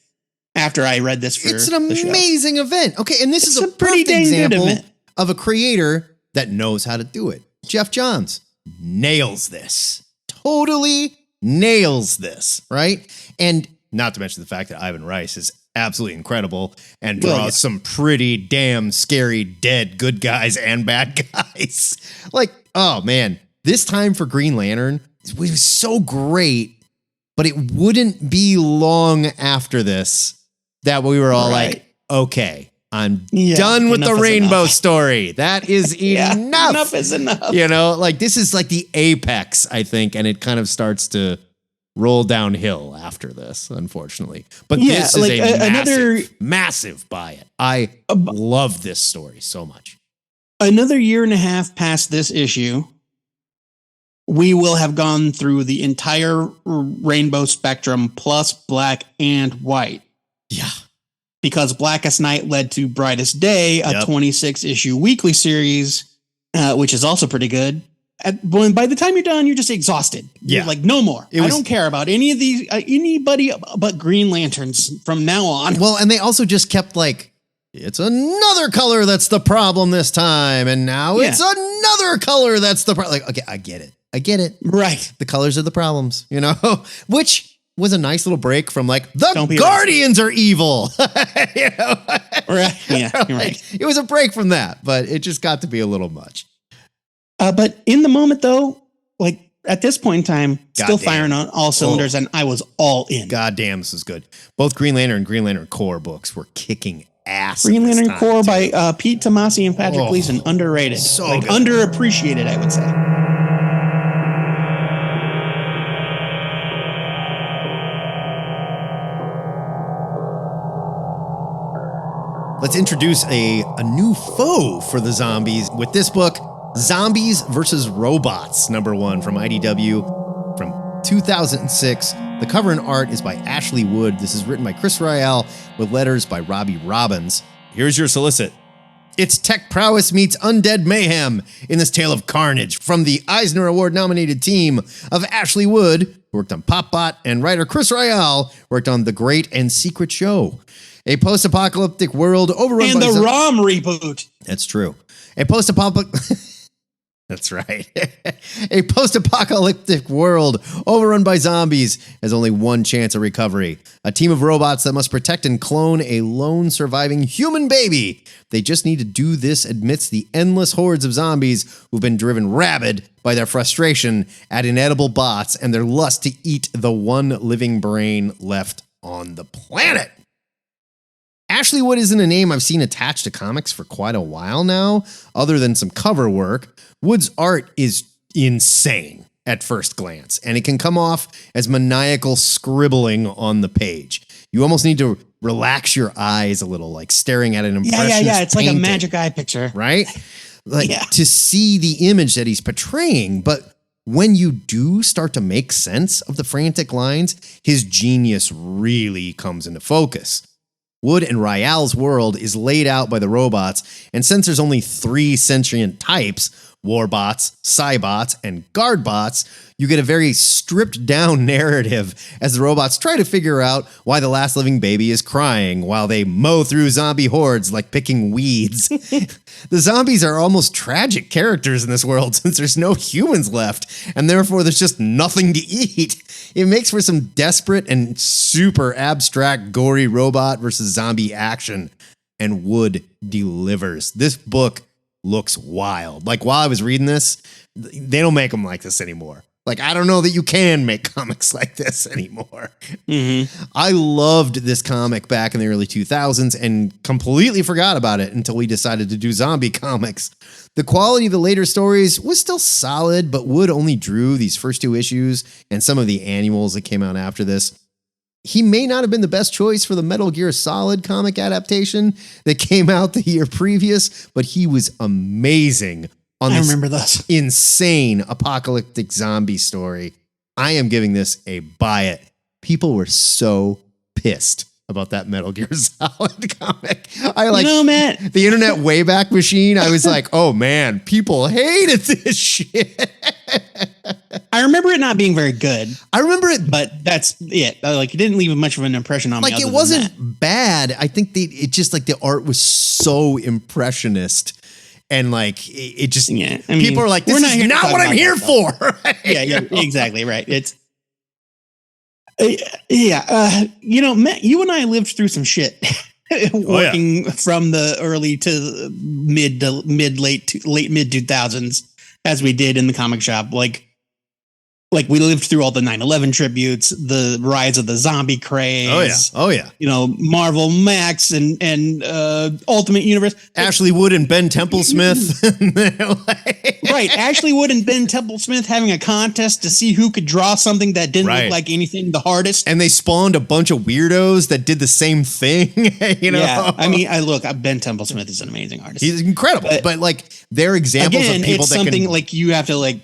after I read this for the show. It's an amazing event. Okay, and this is a pretty perfect example event of a creator that knows how to do it. Jeff Johns nails this. Totally nails this, right? And not to mention the fact that Ivan Rice is absolutely incredible and draws some pretty damn scary dead good guys and bad guys. Like, oh man, this time for Green Lantern was so great, but it wouldn't be long after this that we were all like, okay, I'm done with the rainbow story. That is enough. Enough is enough. You know, like this is like the apex, I think, and it kind of starts to roll downhill after this, unfortunately. But this is another massive buy it. I love this story so much. Another year and a half past this issue, we will have gone through the entire rainbow spectrum plus black and white. Yeah. Because Blackest Night led to Brightest Day, a 26-issue weekly series, which is also pretty good. By the time you're done, you're just exhausted. Yeah. You're like, no more. I don't care about any of these, anybody but Green Lanterns from now on. Well, and they also just kept like, it's another color that's the problem this time. And now it's another color that's the problem. Like, okay, I get it. Right. The colors are the problems, you know, which was a nice little break from like, the Guardians are evil. You know? Right. Yeah. You're right. It was a break from that, but it just got to be a little much. But in the moment, though, like at this point in time, still firing on all cylinders, and I was all in. God damn, this is good. Both Green Lantern and Green Lantern Corps books were kicking ass. Green Lantern Corps by Pete Tomasi and Patrick Gleason, underrated. So like good. Underappreciated, I would say. Let's introduce a new foe for the zombies with this book, Zombies vs. Robots, #1 from IDW from 2006. The cover and art is by Ashley Wood. This is written by Chris Ryall with letters by Robbie Robbins. Here's your solicit. It's tech prowess meets undead mayhem in this tale of carnage from the Eisner Award-nominated team of Ashley Wood, who worked on PopBot, and writer Chris Ryall worked on The Great and Secret Show. A post-apocalyptic world overrun and by... the ROM reboot. That's true. A post-apocalyptic... That's right. A post-apocalyptic world overrun by zombies has only one chance of recovery. A team of robots that must protect and clone a lone surviving human baby. They just need to do this amidst the endless hordes of zombies who've been driven rabid by their frustration at inedible bots and their lust to eat the one living brain left on the planet. Ashley Wood isn't a name I've seen attached to comics for quite a while now, other than some cover work. Wood's art is insane at first glance, and it can come off as maniacal scribbling on the page. You almost need to relax your eyes a little, like staring at an impressionist Yeah. It's painting, like a magic eye picture. right? Like to see the image that he's portraying, but when you do start to make sense of the frantic lines, his genius really comes into focus. Wood and Ryall's world is laid out by the robots, and since there's only 3 sentient types, Warbots, Cybots, and Guardbots, you get a very stripped down narrative as the robots try to figure out why the last living baby is crying while they mow through zombie hordes like picking weeds. The zombies are almost tragic characters in this world since there's no humans left, and therefore there's just nothing to eat. It makes for some desperate and super abstract gory robot versus zombie action, and Wood delivers. This book looks wild. Like while I was reading this, they don't make them like this anymore. Like, I don't know that you can make comics like this anymore. Mm-hmm. I loved this comic back in the early 2000s and completely forgot about it until we decided to do zombie comics. The quality of the later stories was still solid, but Wood only drew these first 2 issues and some of the annuals that came out after this. He may not have been the best choice for the Metal Gear Solid comic adaptation that came out the year previous, but he was amazing on this remember those. Insane apocalyptic zombie story. I am giving this a buy it. People were so pissed about that Metal Gear Solid comic. Matt, the internet Wayback Machine. I was like, oh man, people hated this shit. I remember it not being very good. I remember it, but that's it. Like, it didn't leave much of an impression on me. Like, it wasn't bad. I think it just like the art was so impressionist. And like, it just, people are like, this is not what I'm here for. Right? Yeah, exactly. Right. It's, Matt, you and I lived through some shit working from the early to late mid 2000s as we did in the comic shop. Like we lived through all the 9/11 tributes, the rise of the zombie craze. Oh yeah. Marvel Max and Ultimate Universe. Ashley Wood and Ben Templesmith. Right. Ashley Wood and Ben Templesmith having a contest to see who could draw something that didn't look like anything the hardest. And they spawned a bunch of weirdos that did the same thing. Yeah. I mean, Ben Templesmith is an amazing artist. He's incredible. But like, they're examples of people it's something like you have to like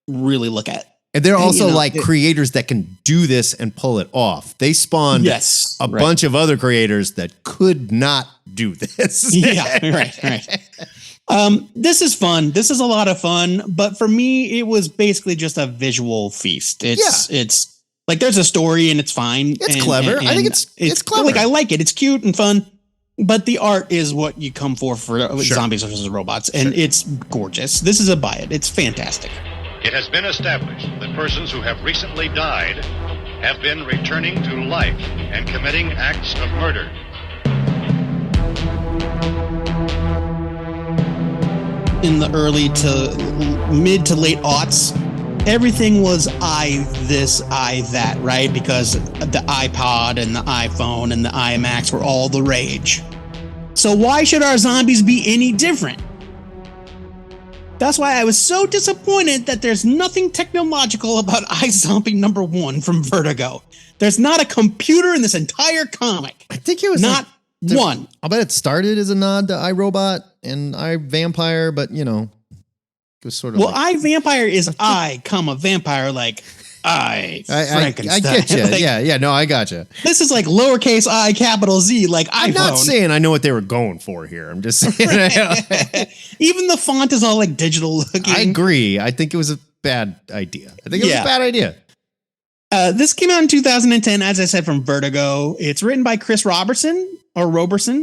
really look at. And they're also creators that can do this and pull it off. They spawned a bunch of other creators that could not do this. Yeah, right. This is fun. This is a lot of fun. But for me, it was basically just a visual feast. It's like there's a story and it's fine. It's clever. I think it's clever. Like I like it. It's cute and fun. But the art is what you come for Zombies versus Robots. And it's gorgeous. This is a buy it. It's fantastic. It has been established that persons who have recently died have been returning to life and committing acts of murder. In the early to mid to late aughts, everything was I this, I that, right? Because the iPod and the iPhone and the iMacs were all the rage. So why should our zombies be any different? That's why I was so disappointed that there's nothing technological about iZombie #1 from Vertigo. There's not a computer in this entire comic. I think it was not one. I'll bet it started as a nod to iRobot and iVampire, but it was sort of. Well, iVampire is vampire, like Frankenstein. I get you. Like, yeah. No, I got you. This is like lowercase I, capital Z, like iPhone. I'm not saying I know what they were going for here. I'm just saying. Even the font is all like digital looking. I agree. I think it was a bad idea. This came out in 2010, as I said, from Vertigo. It's written by Chris Roberson.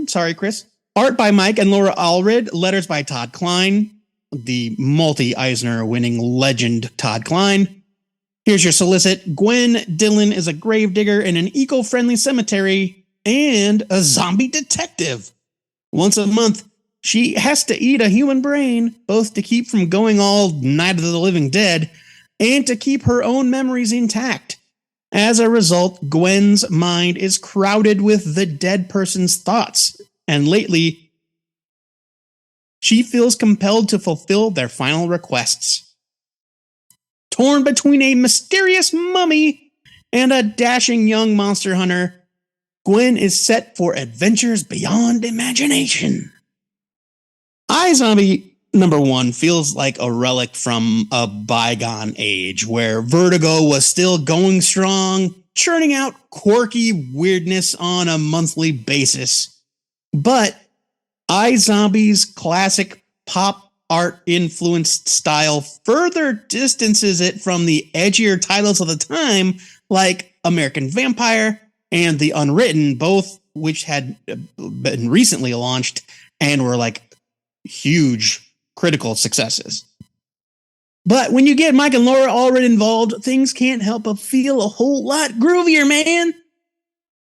Sorry, Chris. Art by Mike and Laura Allred. Letters by Todd Klein, the multi-Eisner winning legend Todd Klein. Here's your solicit. Gwen Dillon is a gravedigger in an eco-friendly cemetery and a zombie detective. Once a month, she has to eat a human brain, both to keep from going all Night of the Living Dead and to keep her own memories intact. As a result, Gwen's mind is crowded with the dead person's thoughts, and lately, she feels compelled to fulfill their final requests. Torn between a mysterious mummy and a dashing young monster hunter, Gwen is set for adventures beyond imagination. iZombie #1 feels like a relic from a bygone age where Vertigo was still going strong, churning out quirky weirdness on a monthly basis. But iZombie's classic pop art influenced style further distances it from the edgier titles of the time, like American Vampire and The Unwritten, both which had been recently launched and were like huge critical successes. But when you get Mike and Laura already involved, things can't help but feel a whole lot groovier, man.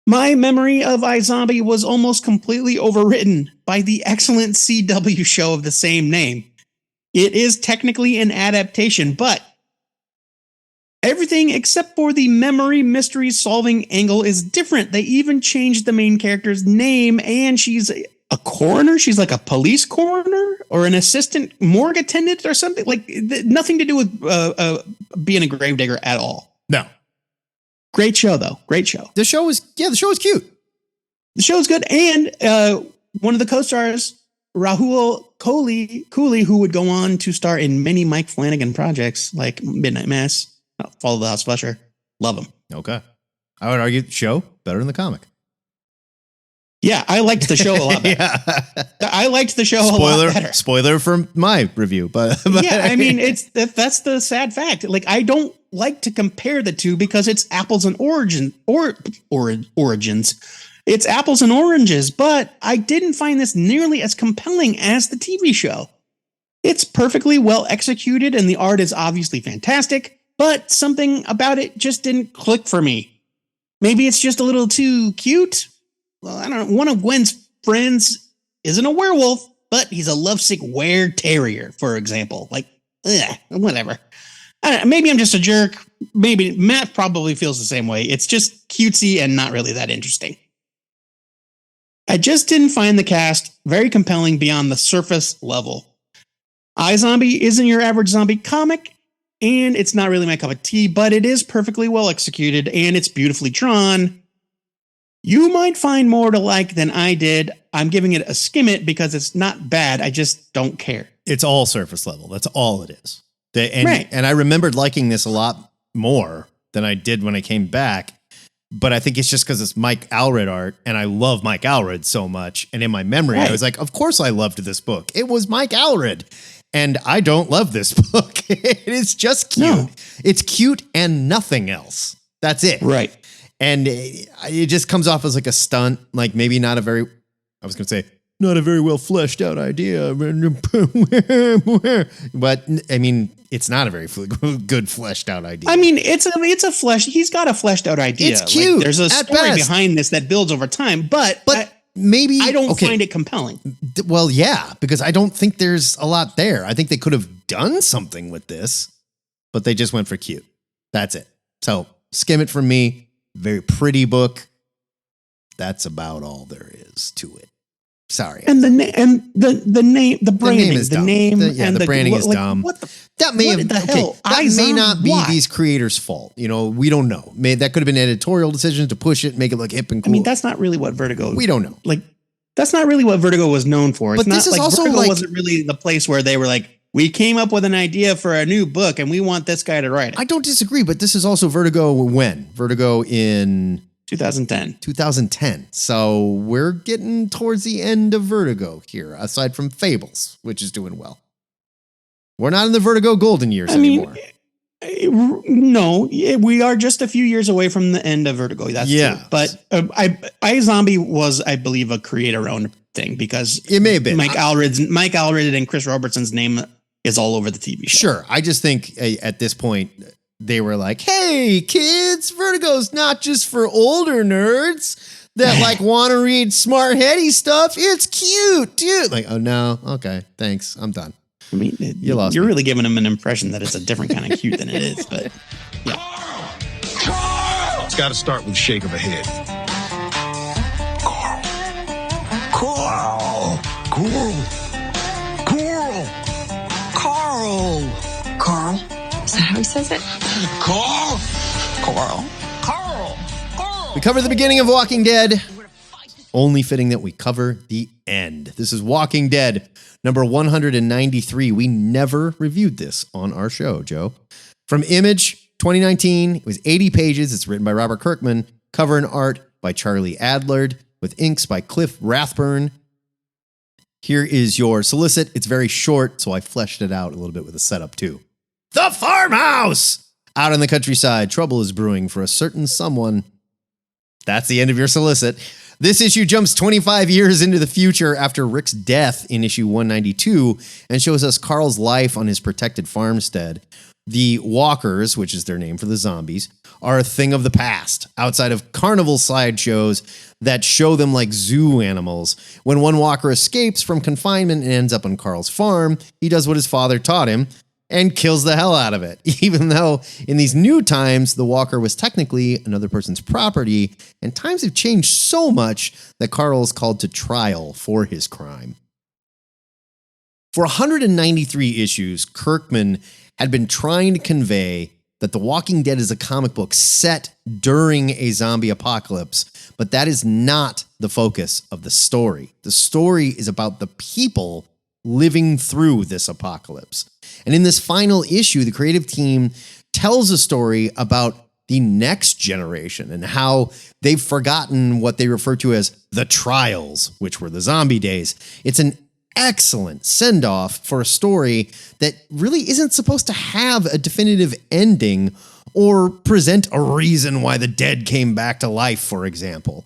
My memory of iZombie was almost completely overwritten by the excellent CW show of the same name. It is technically an adaptation, but everything except for the memory mystery solving angle is different. They even changed the main character's name, and she's a coroner. She's like a police coroner or an assistant morgue attendant or something. Like nothing to do with being a gravedigger at all. No. Great show, though. Great show. The show was cute. The show is good. And one of the co-stars, Rahul Cooley, who would go on to star in many Mike Flanagan projects like Midnight Mass, Fall of the House Flusher. Love him. Okay. I would argue the show better than the comic. Yeah, I liked the show a lot better. I liked the show a lot better. Spoiler for my review, but yeah, I mean, that's the sad fact. Like, I don't like to compare the two because it's apples and origins. It's apples and oranges, but I didn't find this nearly as compelling as the TV show. It's perfectly well executed and the art is obviously fantastic, but something about it just didn't click for me. Maybe it's just a little too cute. Well, I don't know. One of Gwen's friends isn't a werewolf, but he's a lovesick were-terrier, for example. Like, whatever. I don't know, maybe I'm just a jerk. Maybe Matt probably feels the same way. It's just cutesy and not really that interesting. I just didn't find the cast very compelling beyond the surface level. iZombie isn't your average zombie comic, and it's not really my cup of tea, but it is perfectly well executed, and it's beautifully drawn. You might find more to like than I did. I'm giving it a skim it because it's not bad. I just don't care. It's all surface level. That's all it is. And I remembered liking this a lot more than I did when I came back. But I think it's just because it's Mike Allred art, and I love Mike Allred so much. And in my memory, I was like, of course I loved this book. It was Mike Allred. And I don't love this book. It is just cute. No. It's cute and nothing else. That's it. Right. And it just comes off as like a stunt, like maybe not a very, I was going to say, not a very well fleshed out idea. But I mean, it's not a very good fleshed out idea. I mean, he's got a fleshed out idea. It's cute. Like, there's a story behind this that builds over time, but maybe I don't find it compelling. Well, yeah, because I don't think there's a lot there. I think they could have done something with this, but they just went for cute. That's it. So Skim It from me. Very pretty book. That's about all there is to it. Sorry. And the name, the branding, the branding is dumb. What the hell? That may not be these creators' fault. You know, we don't know. That could have been editorial decisions to push it, make it look hip and cool. I mean, that's not really what Vertigo. We don't know. Like, that's not really what Vertigo was known for. It's but this is also Vertigo wasn't really the place where they were like, we came up with an idea for a new book and we want this guy to write it. I don't disagree, but this is also Vertigo when? Vertigo in 2010. 2010. So we're getting towards the end of Vertigo here, aside from Fables, which is doing well. We're not in the Vertigo golden years anymore. No, we are just a few years away from the end of Vertigo. That's true. But iZombie was, I believe, a creator-owned thing because it may have been Mike Allred and Chris Robertson's name is all over the TV show. Sure. I just think at this point, they were like, hey, kids, Vertigo's not just for older nerds that like want to read smart, heady stuff. It's cute, dude. Like, oh, no. Okay, thanks. I'm done. I mean, you're really giving him an impression that it's a different kind of cute than it is. But yeah. Carl! It's got to start with a shake of a head. Carl! Is that how he says it? Carl! We covered the beginning of Walking Dead. Only fitting that we cover the end. This is Walking Dead, number 193. We never reviewed this on our show, Joe. From Image, 2019. It was 80 pages. It's written by Robert Kirkman. Cover and art by Charlie Adlard, with inks by Cliff Rathburn. Here is your solicit. It's very short, so I fleshed it out a little bit with a setup too. The farmhouse! Out in the countryside, trouble is brewing for a certain someone. That's the end of your solicit. This issue jumps 25 years into the future after Rick's death in issue 192 and shows us Carl's life on his protected farmstead. The walkers, which is their name for the zombies, are a thing of the past, outside of carnival sideshows that show them like zoo animals. When one walker escapes from confinement and ends up on Carl's farm, he does what his father taught him and kills the hell out of it, even though in these new times, the walker was technically another person's property, and times have changed so much that Carl is called to trial for his crime. For 193 issues, Kirkman had been trying to convey that The Walking Dead is a comic book set during a zombie apocalypse, but that is not the focus of the story. The story is about the people living through this apocalypse. And in this final issue, the creative team tells a story about the next generation and how they've forgotten what they refer to as the trials, which were the zombie days. It's an excellent send-off for a story that really isn't supposed to have a definitive ending or present a reason why the dead came back to life, for example.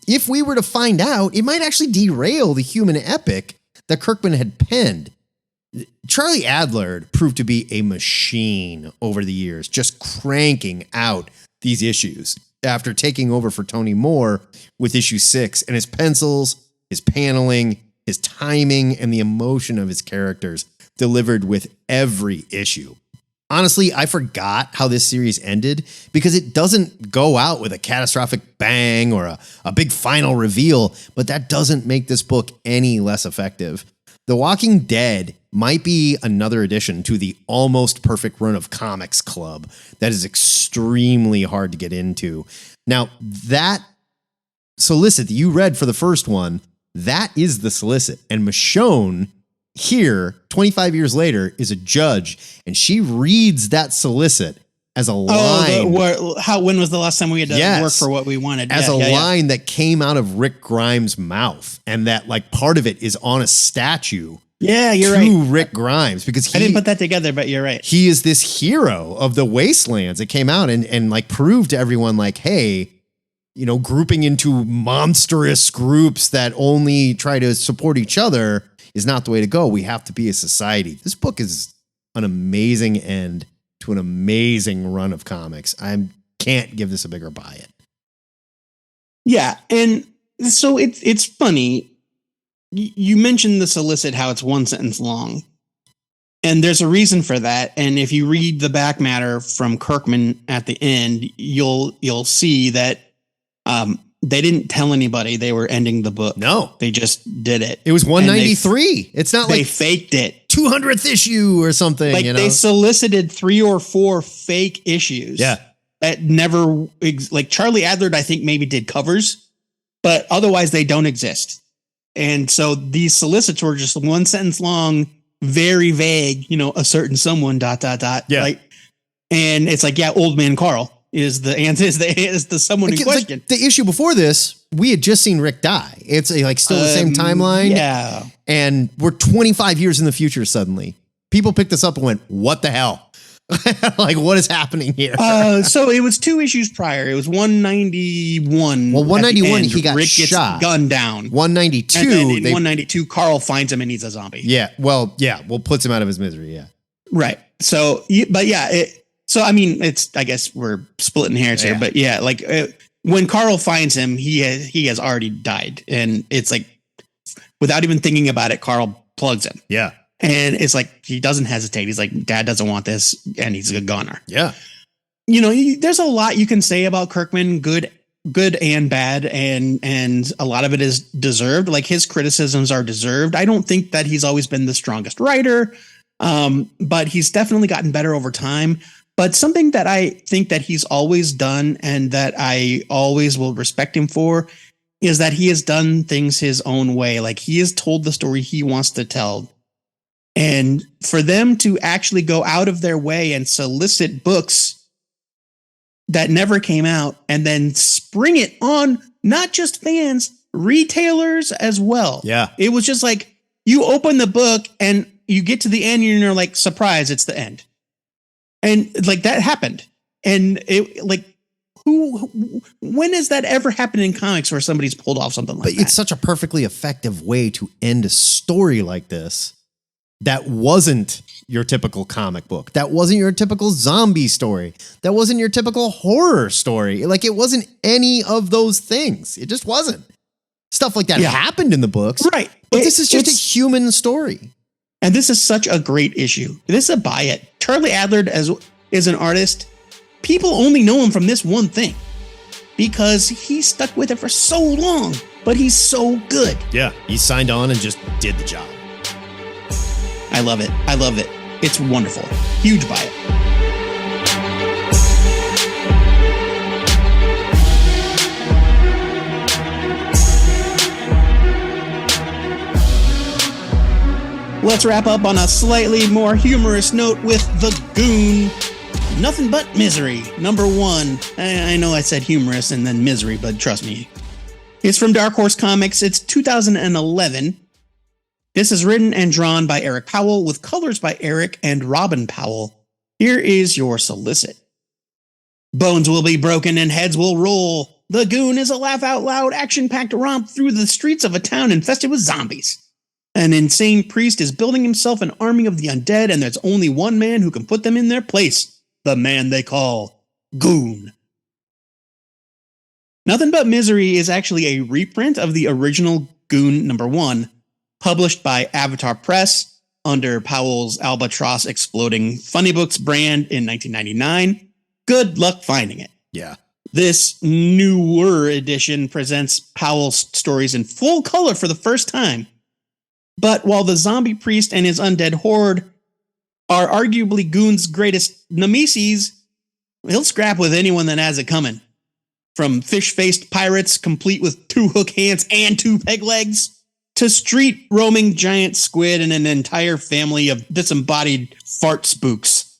If we were to find out, it might actually derail the human epic that Kirkman had penned. Charlie Adlard proved to be a machine over the years, just cranking out these issues after taking over for Tony Moore with issue 6, and his pencils, his paneling, his timing, and the emotion of his characters delivered with every issue. Honestly, I forgot how this series ended because it doesn't go out with a catastrophic bang or a big final reveal, but that doesn't make this book any less effective. The Walking Dead might be another addition to the almost perfect run of Comics Club that is extremely hard to get into. Now, that solicit that you read for the first one, that is the solicit. And Michonne here, 25 years later, is a judge, and she reads that solicit as a line. When was the last time we had to work for what we wanted? As a line that came out of Rick Grimes' mouth, and that like part of it is on a statue. Yeah, you're right. Rick Grimes, because I didn't put that together, but you're right. He is this hero of the wastelands that came out and like proved to everyone like, hey, you know, grouping into monstrous groups that only try to support each other is not the way to go. We have to be a society. This book is an amazing end to an amazing run of comics. I can't give this a bigger buy it. Yeah, and so it's funny. You mentioned the solicit, how it's one sentence long. And there's a reason for that. And if you read the back matter from Kirkman at the end, you'll see that they didn't tell anybody they were ending the book. No. They just did it. It was 193. It's not like they faked it. 200th issue or something. Like, you know? They solicited 3 or 4 fake issues. Yeah. That never, like Charlie Adler, I think maybe did covers, but otherwise they don't exist. And so these solicits were just one sentence long, very vague, you know, a certain someone, ... Yeah. Like, and it's like, yeah, old man Carl is the answer, is the someone in question. Like the issue before this, we had just seen Rick die. It's like still the same timeline. Yeah. And we're 25 years in the future suddenly. People picked this up and went, what the hell? Like, what is happening here? So it was 2 issues prior. It was 191. Well, 191, he got Rick shot. Gets gunned down. 192. And then in 192, Carl finds him and he's a zombie. Yeah. Well, puts him out of his misery. Yeah. Right. So, but yeah, so I mean, I guess we're splitting hairs here, but yeah, like when Carl finds him, he has already died, and it's like, without even thinking about it, Carl plugs him. Yeah. And it's like, he doesn't hesitate. He's like, Dad doesn't want this. And he's a goner. Yeah. You know, there's a lot you can say about Kirkman, good and bad. And a lot of it is deserved. Like, his criticisms are deserved. I don't think that he's always been the strongest writer. But he's definitely gotten better over time. But something that I think that he's always done, and that I always will respect him for, is that he has done things his own way. Like, he has told the story he wants to tell. And for them to actually go out of their way and solicit books that never came out and then spring it on not just fans, retailers as well. Yeah. It was just like, you open the book and you get to the end and you're like, surprise, it's the end. And like, that happened. And it like, when has that ever happened in comics where somebody's pulled off something like that? But it's such a perfectly effective way to end a story like this. That wasn't your typical comic book. That wasn't your typical zombie story. That wasn't your typical horror story. Like, it wasn't any of those things. It just wasn't. Stuff like that happened in the books. Right. But this is just a human story. And this is such a great issue. This is a buy it. Charlie Adler is an artist. People only know him from this one thing because he stuck with it for so long, but he's so good. Yeah. He signed on and just did the job. I love it. I love it. It's wonderful. Huge buy it. Let's wrap up on a slightly more humorous note with The Goon. Nothing But Misery, #1. I know I said humorous and then misery, but trust me. It's from Dark Horse Comics. It's 2011. This is written and drawn by Eric Powell with colors by Eric and Robin Powell. Here is your solicit. Bones will be broken and heads will roll. The Goon is a laugh-out-loud, action-packed romp through the streets of a town infested with zombies. An insane priest is building himself an army of the undead, and there's only one man who can put them in their place. The man they call Goon. Nothing But Misery is actually a reprint of the original Goon #1, published by Avatar Press under Powell's Albatross Exploding Funny Books brand in 1999. Good luck finding it. Yeah. This newer edition presents Powell's stories in full color for the first time. But while the zombie priest and his undead horde are arguably Goon's greatest nemesis, he'll scrap with anyone that has it coming. From fish-faced pirates complete with 2 hook hands and 2 peg legs, to street roaming giant squid and an entire family of disembodied fart spooks.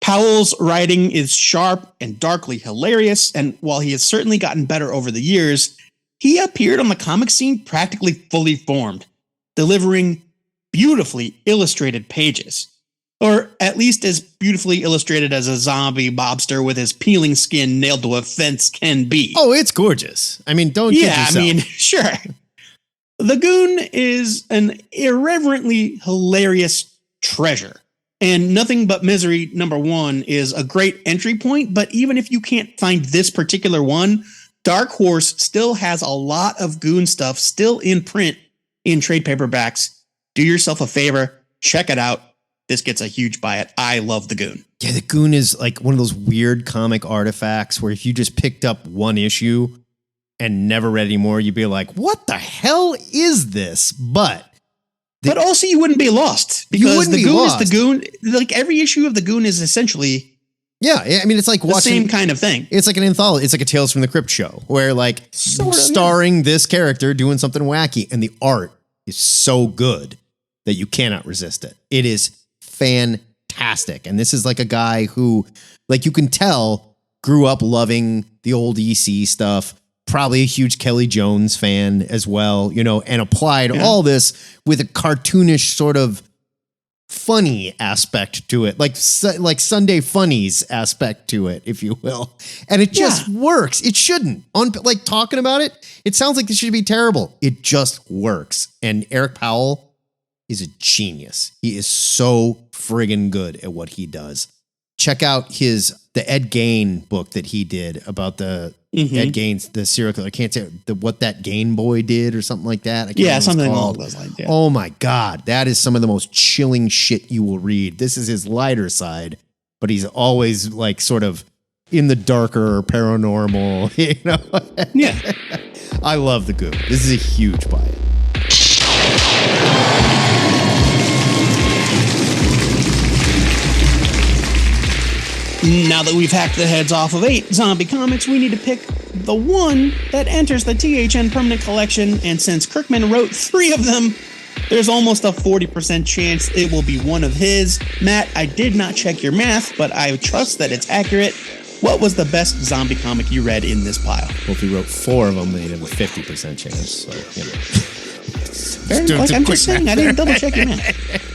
Powell's writing is sharp and darkly hilarious, and while he has certainly gotten better over the years, he appeared on the comic scene practically fully formed, delivering beautifully illustrated pages. Or at least as beautifully illustrated as a zombie mobster with his peeling skin nailed to a fence can be. Oh, it's gorgeous. I mean, don't kid yourself. I mean, sure. The Goon is an irreverently hilarious treasure. And Nothing But Misery #1 is a great entry point, but even if you can't find this particular one, Dark Horse still has a lot of Goon stuff still in print in trade paperbacks. Do yourself a favor, check it out. This gets a huge buy it. I love the Goon. Yeah, the Goon is like one of those weird comic artifacts where if you just picked up one issue and never read anymore, you'd be like, what the hell is this? But also you wouldn't be lost because the Goon lost. is the Goon. Like every issue of the Goon is essentially I mean, it's like the same kind of thing. It's like an anthology. It's like a Tales from the Crypt show where like starring this character doing something wacky, and the art is so good that you cannot resist it. It is fantastic. And this is like a guy who, like, you can tell grew up loving the old EC stuff, probably a huge Kelly Jones fan as well, you know, and applied all this with a cartoonish sort of funny aspect to it, like Sunday funnies aspect to it, if you will. And it just works. It shouldn't. Like talking about it, it sounds like this should be terrible. It just works. And Eric Powell is a genius. He is so friggin' good at what he does. Check out the Ed Gein book that he did about the Ed Gein's, the serial killer. I can't say what that Gein boy did or something like that. I can't remember something what it's along called. those lines. Yeah. Oh my God. That is some of the most chilling shit you will read. This is his lighter side, but he's always like sort of in the darker paranormal, you know? Yeah. I love the Goon. This is a huge buy. Now that we've hacked the heads off of 8 zombie comics, we need to pick the one that enters the THN permanent collection, and since Kirkman wrote 3 of them, there's almost a 40% chance it will be one of his. Matt, I did not check your math, but I trust that it's accurate. What was the best zombie comic you read in this pile? Well, if you wrote 4 of them, they'd have a 50% chance. So, you know. I'm just saying, I didn't double check your math.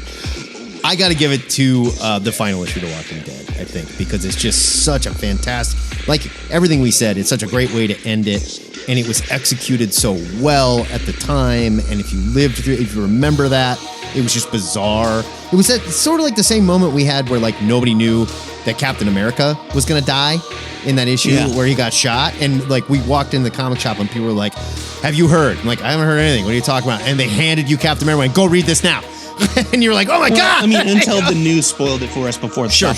I got to give it to the final issue of The Walking Dead, I think, because it's just such a fantastic, like everything we said, it's such a great way to end it. And it was executed so well at the time. And if you lived through, if you remember that, it was just bizarre. It was sort of like the same moment we had where like nobody knew that Captain America was going to die in that issue where he got shot. And like we walked in the comic shop and people were like, have you heard? I'm like, I haven't heard anything. What are you talking about? And they handed you Captain America and go read this now. And you were like, oh my God. I mean, until the news spoiled it for us before the Sure.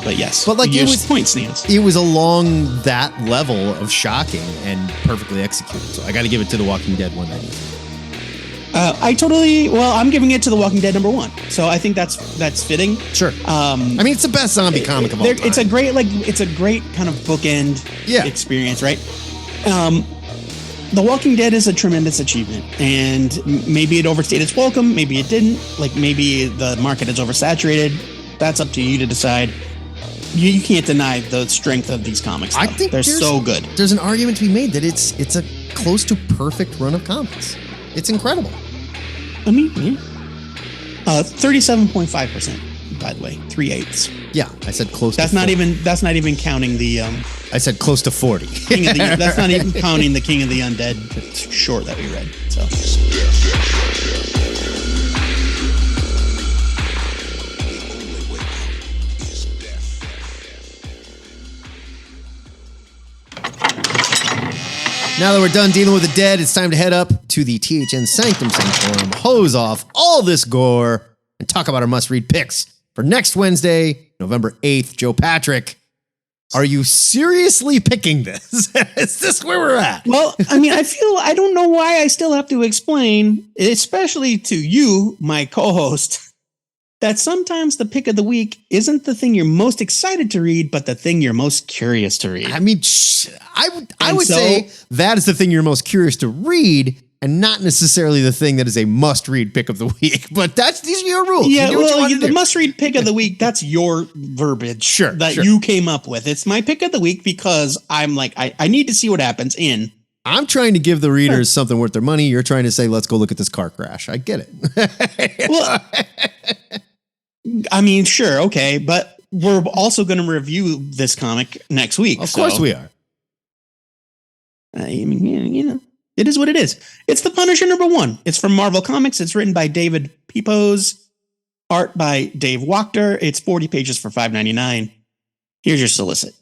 But yes. But like your it was, point stands. It was along that level of shocking and perfectly executed. So I got to give it to The Walking Dead 190. I'm giving it to The Walking Dead #1. So I think that's fitting. Sure. I mean, it's the best zombie comic of all time. It's a great kind of bookend experience, right? The Walking Dead is a tremendous achievement, and maybe it overstayed its welcome, maybe it didn't. Like maybe the market is oversaturated. That's up to you to decide. You can't deny the strength of these comics. I think they're so good. There's an argument to be made that it's a close to perfect run of comics. It's incredible. I mean, 37.5%. By the way, 3/8. Yeah, I said close. That's to not 40. even. That's not even counting the. I said close to 40. That's not even counting the King of the Undead short that we read. So. Now that we're done dealing with the dead, it's time to head up to the THN Sanctum Sanctorum, hose off all this gore, and talk about our must-read picks for next Wednesday, November 8th. Joe Patrick, are you seriously picking this? Is this where we're at? Well, I mean, I don't know why I still have to explain, especially to you, my co-host, that sometimes the pick of the week isn't the thing you're most excited to read, but the thing you're most curious to read. I mean, I would say that is the thing you're most curious to read, and not necessarily the thing that is a must-read pick of the week. But these are your rules. Yeah, You do what you want to the do. must-read pick of the week, that's your verbiage that you came up with. It's my pick of the week because I'm like, I need to see what happens in. I'm trying to give the readers something worth their money. You're trying to say, let's go look at this car crash. I get it. Well, I mean, sure, okay, but we're also going to review this comic next week. Of course we are. I mean, you know, it is what it is. It's The Punisher #1. It's from Marvel Comics. It's written by David Pepose, art by Dave Wachter. It's 40 pages for $5.99. Here's your solicit.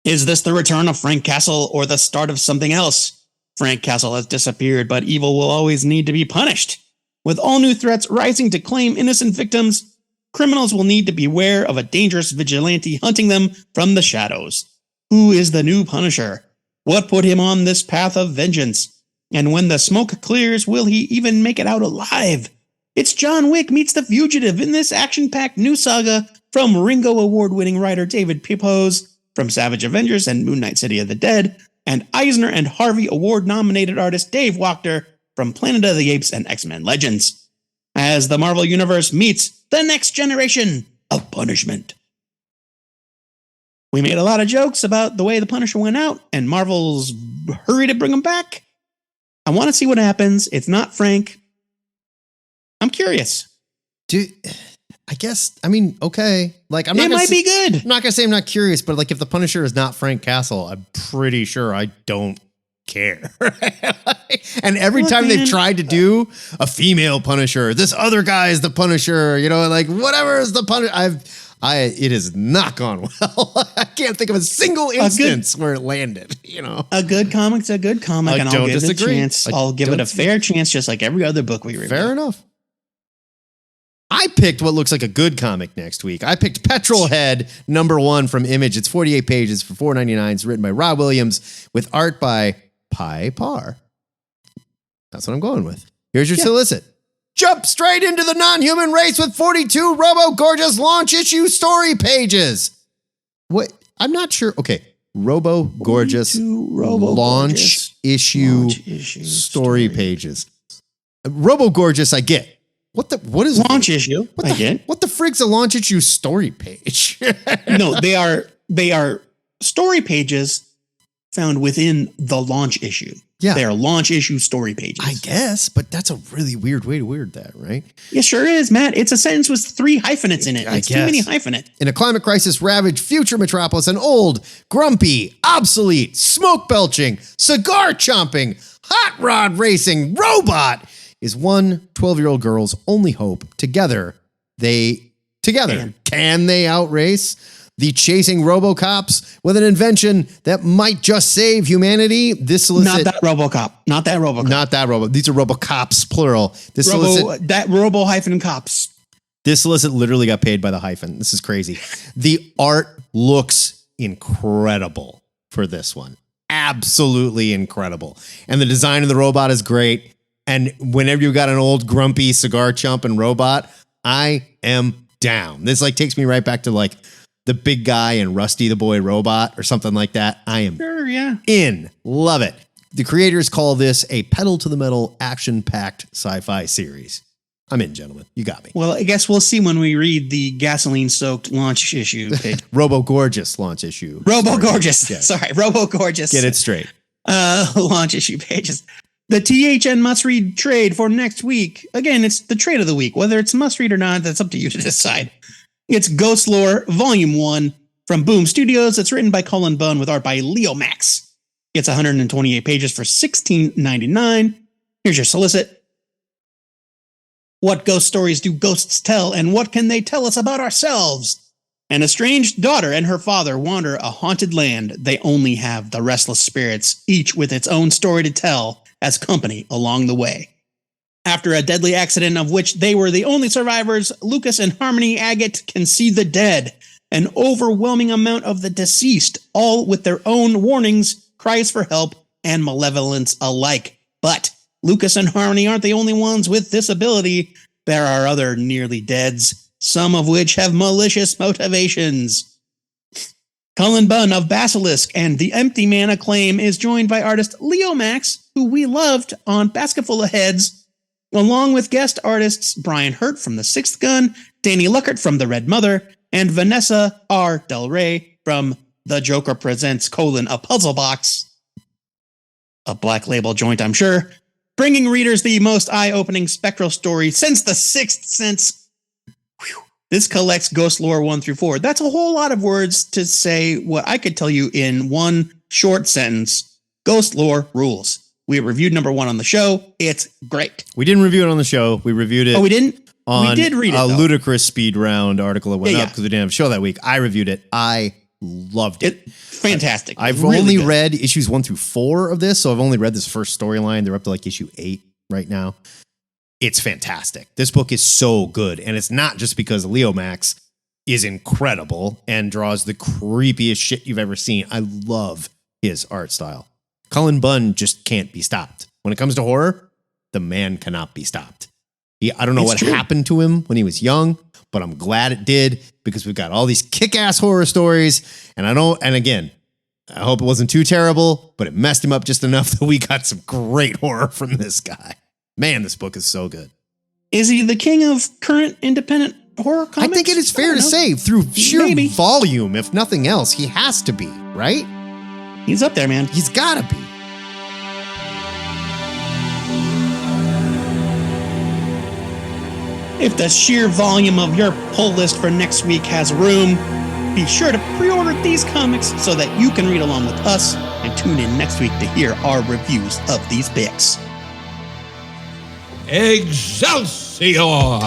Is this the return of Frank Castle or the start of something else? Frank Castle has disappeared, but evil will always need to be punished. With all new threats rising to claim innocent victims, criminals will need to beware of a dangerous vigilante hunting them from the shadows. Who is the new Punisher? What put him on this path of vengeance? And when the smoke clears, will he even make it out alive? It's John Wick meets the fugitive in this action-packed new saga from Ringo Award-winning writer David Pepose, from Savage Avengers and Moon Knight City of the Dead, and Eisner and Harvey Award-nominated artist Dave Wachter from Planet of the Apes and X-Men Legends, as the Marvel Universe meets the next generation of punishment. We made a lot of jokes about the way the Punisher went out, and Marvel's hurry to bring him back. I want to see what happens. It's not Frank. I'm curious. Dude, I guess, I mean, okay. Like, I'm not It might be good. I'm not going to say I'm not curious, but like, if the Punisher is not Frank Castle, I'm pretty sure I don't care. And every time they've tried to do a female Punisher, this other guy is the Punisher, you know, like whatever is the Punisher, it has not gone well. I can't think of a single instance where it landed, you know. A good comic's a good comic, and I'll give it a chance. I'll give it a fair chance, just like every other book we read. Fair enough. I picked what looks like a good comic next week. I picked Petrolhead #1 from Image. It's 48 pages for $4.99. It's written by Rob Williams with art by Pi Par. That's what I'm going with. Here's your solicit. Jump straight into the non-human race with 42 Robo-Gorgeous launch issue story pages. What? I'm not sure. Okay. Robo-Gorgeous launch issue story pages. Robo-Gorgeous, I get. What is launch issue? What the frig's a launch issue story page? No, they are story pages found within the launch issue. Yeah. They are launch issue story pages. I guess, but that's a really weird way to word that, right? It sure is, Matt. It's a sentence with 3 hyphenates in it. It's too many hyphenates. In a climate crisis ravaged future metropolis, an old, grumpy, obsolete, smoke belching, cigar chomping, hot rod racing robot is one 12-year-old girl's only hope. Together, can they outrace the chasing RoboCops with an invention that might just save humanity? This solicit, Not that Robo. These are RoboCops, plural. That Robo hyphen cops. This solicit literally got paid by the hyphen. This is crazy. The art looks incredible for this one. Absolutely incredible. And the design of the robot is great. And whenever you got an old grumpy cigar chomping robot, I am down. This like takes me right back to like the big guy and Rusty the Boy Robot or something like that. I am in. Love it. The creators call this a pedal to the metal action-packed sci-fi series. I'm in, gentlemen. You got me. Well, I guess we'll see when we read the gasoline-soaked launch issue page. Robo-Gorgeous launch issue. Robo-Gorgeous. Yes. Sorry, Robo-Gorgeous. Get it straight. Launch issue pages. The THN must-read trade for next week. Again, it's the trade of the week. Whether it's must-read or not, that's up to you to decide. It's Ghost Lore Volume 1 from Boom Studios. It's written by Colin Bunn with art by Leo Max. It's 128 pages for $16.99. Here's your solicit. What ghost stories do ghosts tell, and what can they tell us about ourselves? An estranged daughter and her father wander a haunted land. They only have the restless spirits, each with its own story to tell, as company along the way. After a deadly accident of which they were the only survivors, Lucas and Harmony Agate can see the dead, an overwhelming amount of the deceased, all with their own warnings, cries for help, and malevolence alike. But Lucas and Harmony aren't the only ones with this ability. There are other nearly deads, some of which have malicious motivations. Cullen Bunn of Basilisk and The Empty Man Acclaim is joined by artist Leo Max, who we loved on Basket Full of Heads, along with guest artists Brian Hurt from The Sixth Gun, Danny Luckert from The Red Mother, and Vanessa R. Del Rey from The Joker Presents: A Puzzle Box. A Black Label joint, I'm sure. Bringing readers the most eye-opening spectral story since The Sixth Sense. Whew. This collects ghost lore 1 through 4. That's a whole lot of words to say what I could tell you in one short sentence. Ghost lore rules. We reviewed number 1 on the show. It's great. We didn't review it on the show. We reviewed it. Oh, we didn't? On we did read it, a though. Ludicrous Speed Round article that went up Yeah. because we didn't have a show that week. I reviewed it. I loved it. Fantastic. I've Really only good. read issues 1 through 4 of this, so I've only read this first storyline. They're up to like issue 8 right now. It's fantastic. This book is so good, and it's not just because Leo Max is incredible and draws the creepiest shit you've ever seen. I love his art style. Cullen Bunn just can't be stopped. When it comes to horror, the man cannot be stopped. I don't know It's what true. happened to him when he was young, but I'm glad it did because we've got all these kick-ass horror stories. And again, I hope it wasn't too terrible, but it messed him up just enough that we got some great horror from this guy. Man, this book is so good. Is he the king of current independent horror comics? I think it is fair don't to know. say through sheer Maybe. volume, if nothing else, he has to be, right? He's up there, man. He's got to be. If the sheer volume of your pull list for next week has room, be sure to pre-order these comics so that you can read along with us and tune in next week to hear our reviews of these picks. Excelsior!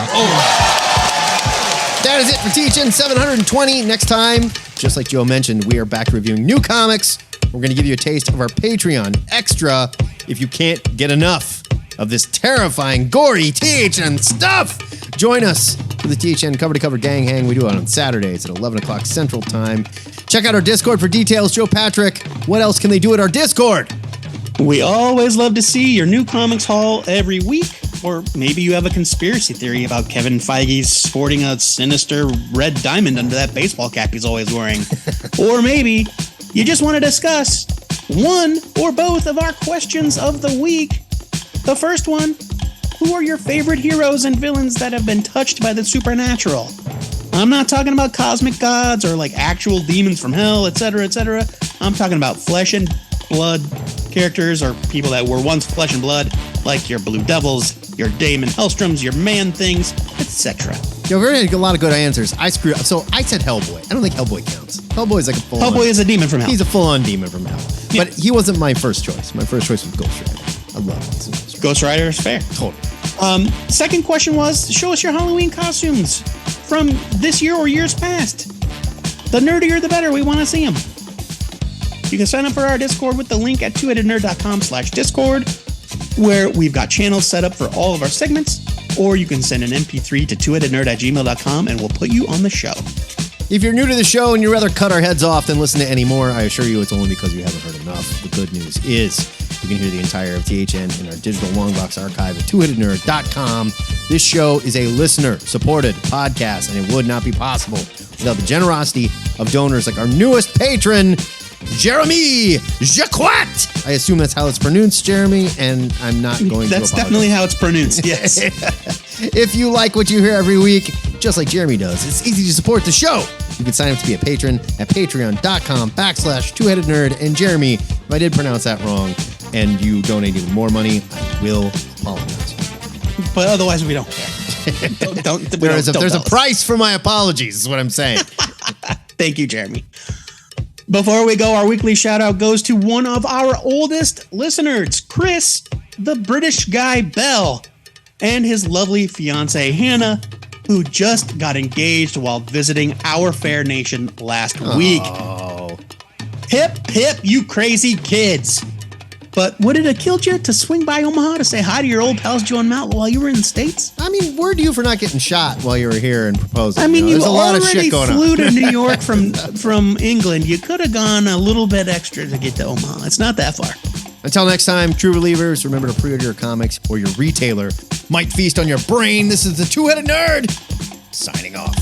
That is it for THN 720. Next time, just like Joe mentioned, we are back reviewing new comics. We're going to give you a taste of our Patreon extra if you can't get enough of this terrifying, gory THN stuff. Join us for the THN cover-to-cover gang hang. We do it on Saturdays at 11 o'clock Central Time. Check out our Discord for details. Joe Patrick, what else can they do at our Discord? We always love to see your new comics haul every week. Or maybe you have a conspiracy theory about Kevin Feige sporting a sinister red diamond under that baseball cap he's always wearing. Or maybe you just want to discuss one or both of our questions of the week. The first one, who are your favorite heroes and villains that have been touched by the supernatural? I'm not talking about cosmic gods or like actual demons from hell, etc., etc. I'm talking about flesh and blood characters or people that were once flesh and blood, like your Blue Devils, your Damon Hellstroms, your Man-Things, etc. Joe, we had a lot of good answers. I screwed up. So I said Hellboy. I don't think Hellboy counts. Hellboy is like a full-on... Hellboy is a demon from hell. He's a full-on demon from hell. Yeah. But he wasn't my first choice. My first choice was Ghost Rider. I love Ghost Rider. Ghost Rider is fair. Totally. Second question was, show us your Halloween costumes from this year or years past. The nerdier, the better. We want to see them. You can sign up for our Discord with the link at twoheadednerd.com/Discord, where we've got channels set up for all of our segments, or you can send an MP3 to twoheadednerd@gmail.com and we'll put you on the show. If you're new to the show and you'd rather cut our heads off than listen to any more, I assure you it's only because you haven't heard enough. The good news is you can hear the entire of THN in our digital Longbox archive at twoheadednerd.com. This show is a listener-supported podcast, and it would not be possible without the generosity of donors like our newest patron, Jeremy Jacquat. I assume that's how it's pronounced, Jeremy, and I'm not going to apologize. That's definitely how it's pronounced, yes. If you like what you hear every week, just like Jeremy does, it's easy to support the show. You can sign up to be a patron at patreon.com/twoheadednerd. And Jeremy, if I did pronounce that wrong and you donate even more money, I will apologize. But otherwise, we don't care. There's a price for my apologies, is what I'm saying. Thank you, Jeremy. Before we go, our weekly shout out goes to one of our oldest listeners, Chris, the British guy Bell, and his lovely fiance Hannah, who just got engaged while visiting our fair nation last week. Oh. Hip, hip, you crazy kids. But would it have killed you to swing by Omaha to say hi to your old pals Joe and Matt while you were in the States? I mean, word to you for not getting shot while you were here and proposing. I mean, there's you a lot of already shit going flew on. to New York from England. You could have gone a little bit extra to get to Omaha. It's not that far. Until next time, true believers, remember to pre-order your comics or your retailer might feast on your brain. This is the Two-Headed Nerd, signing off.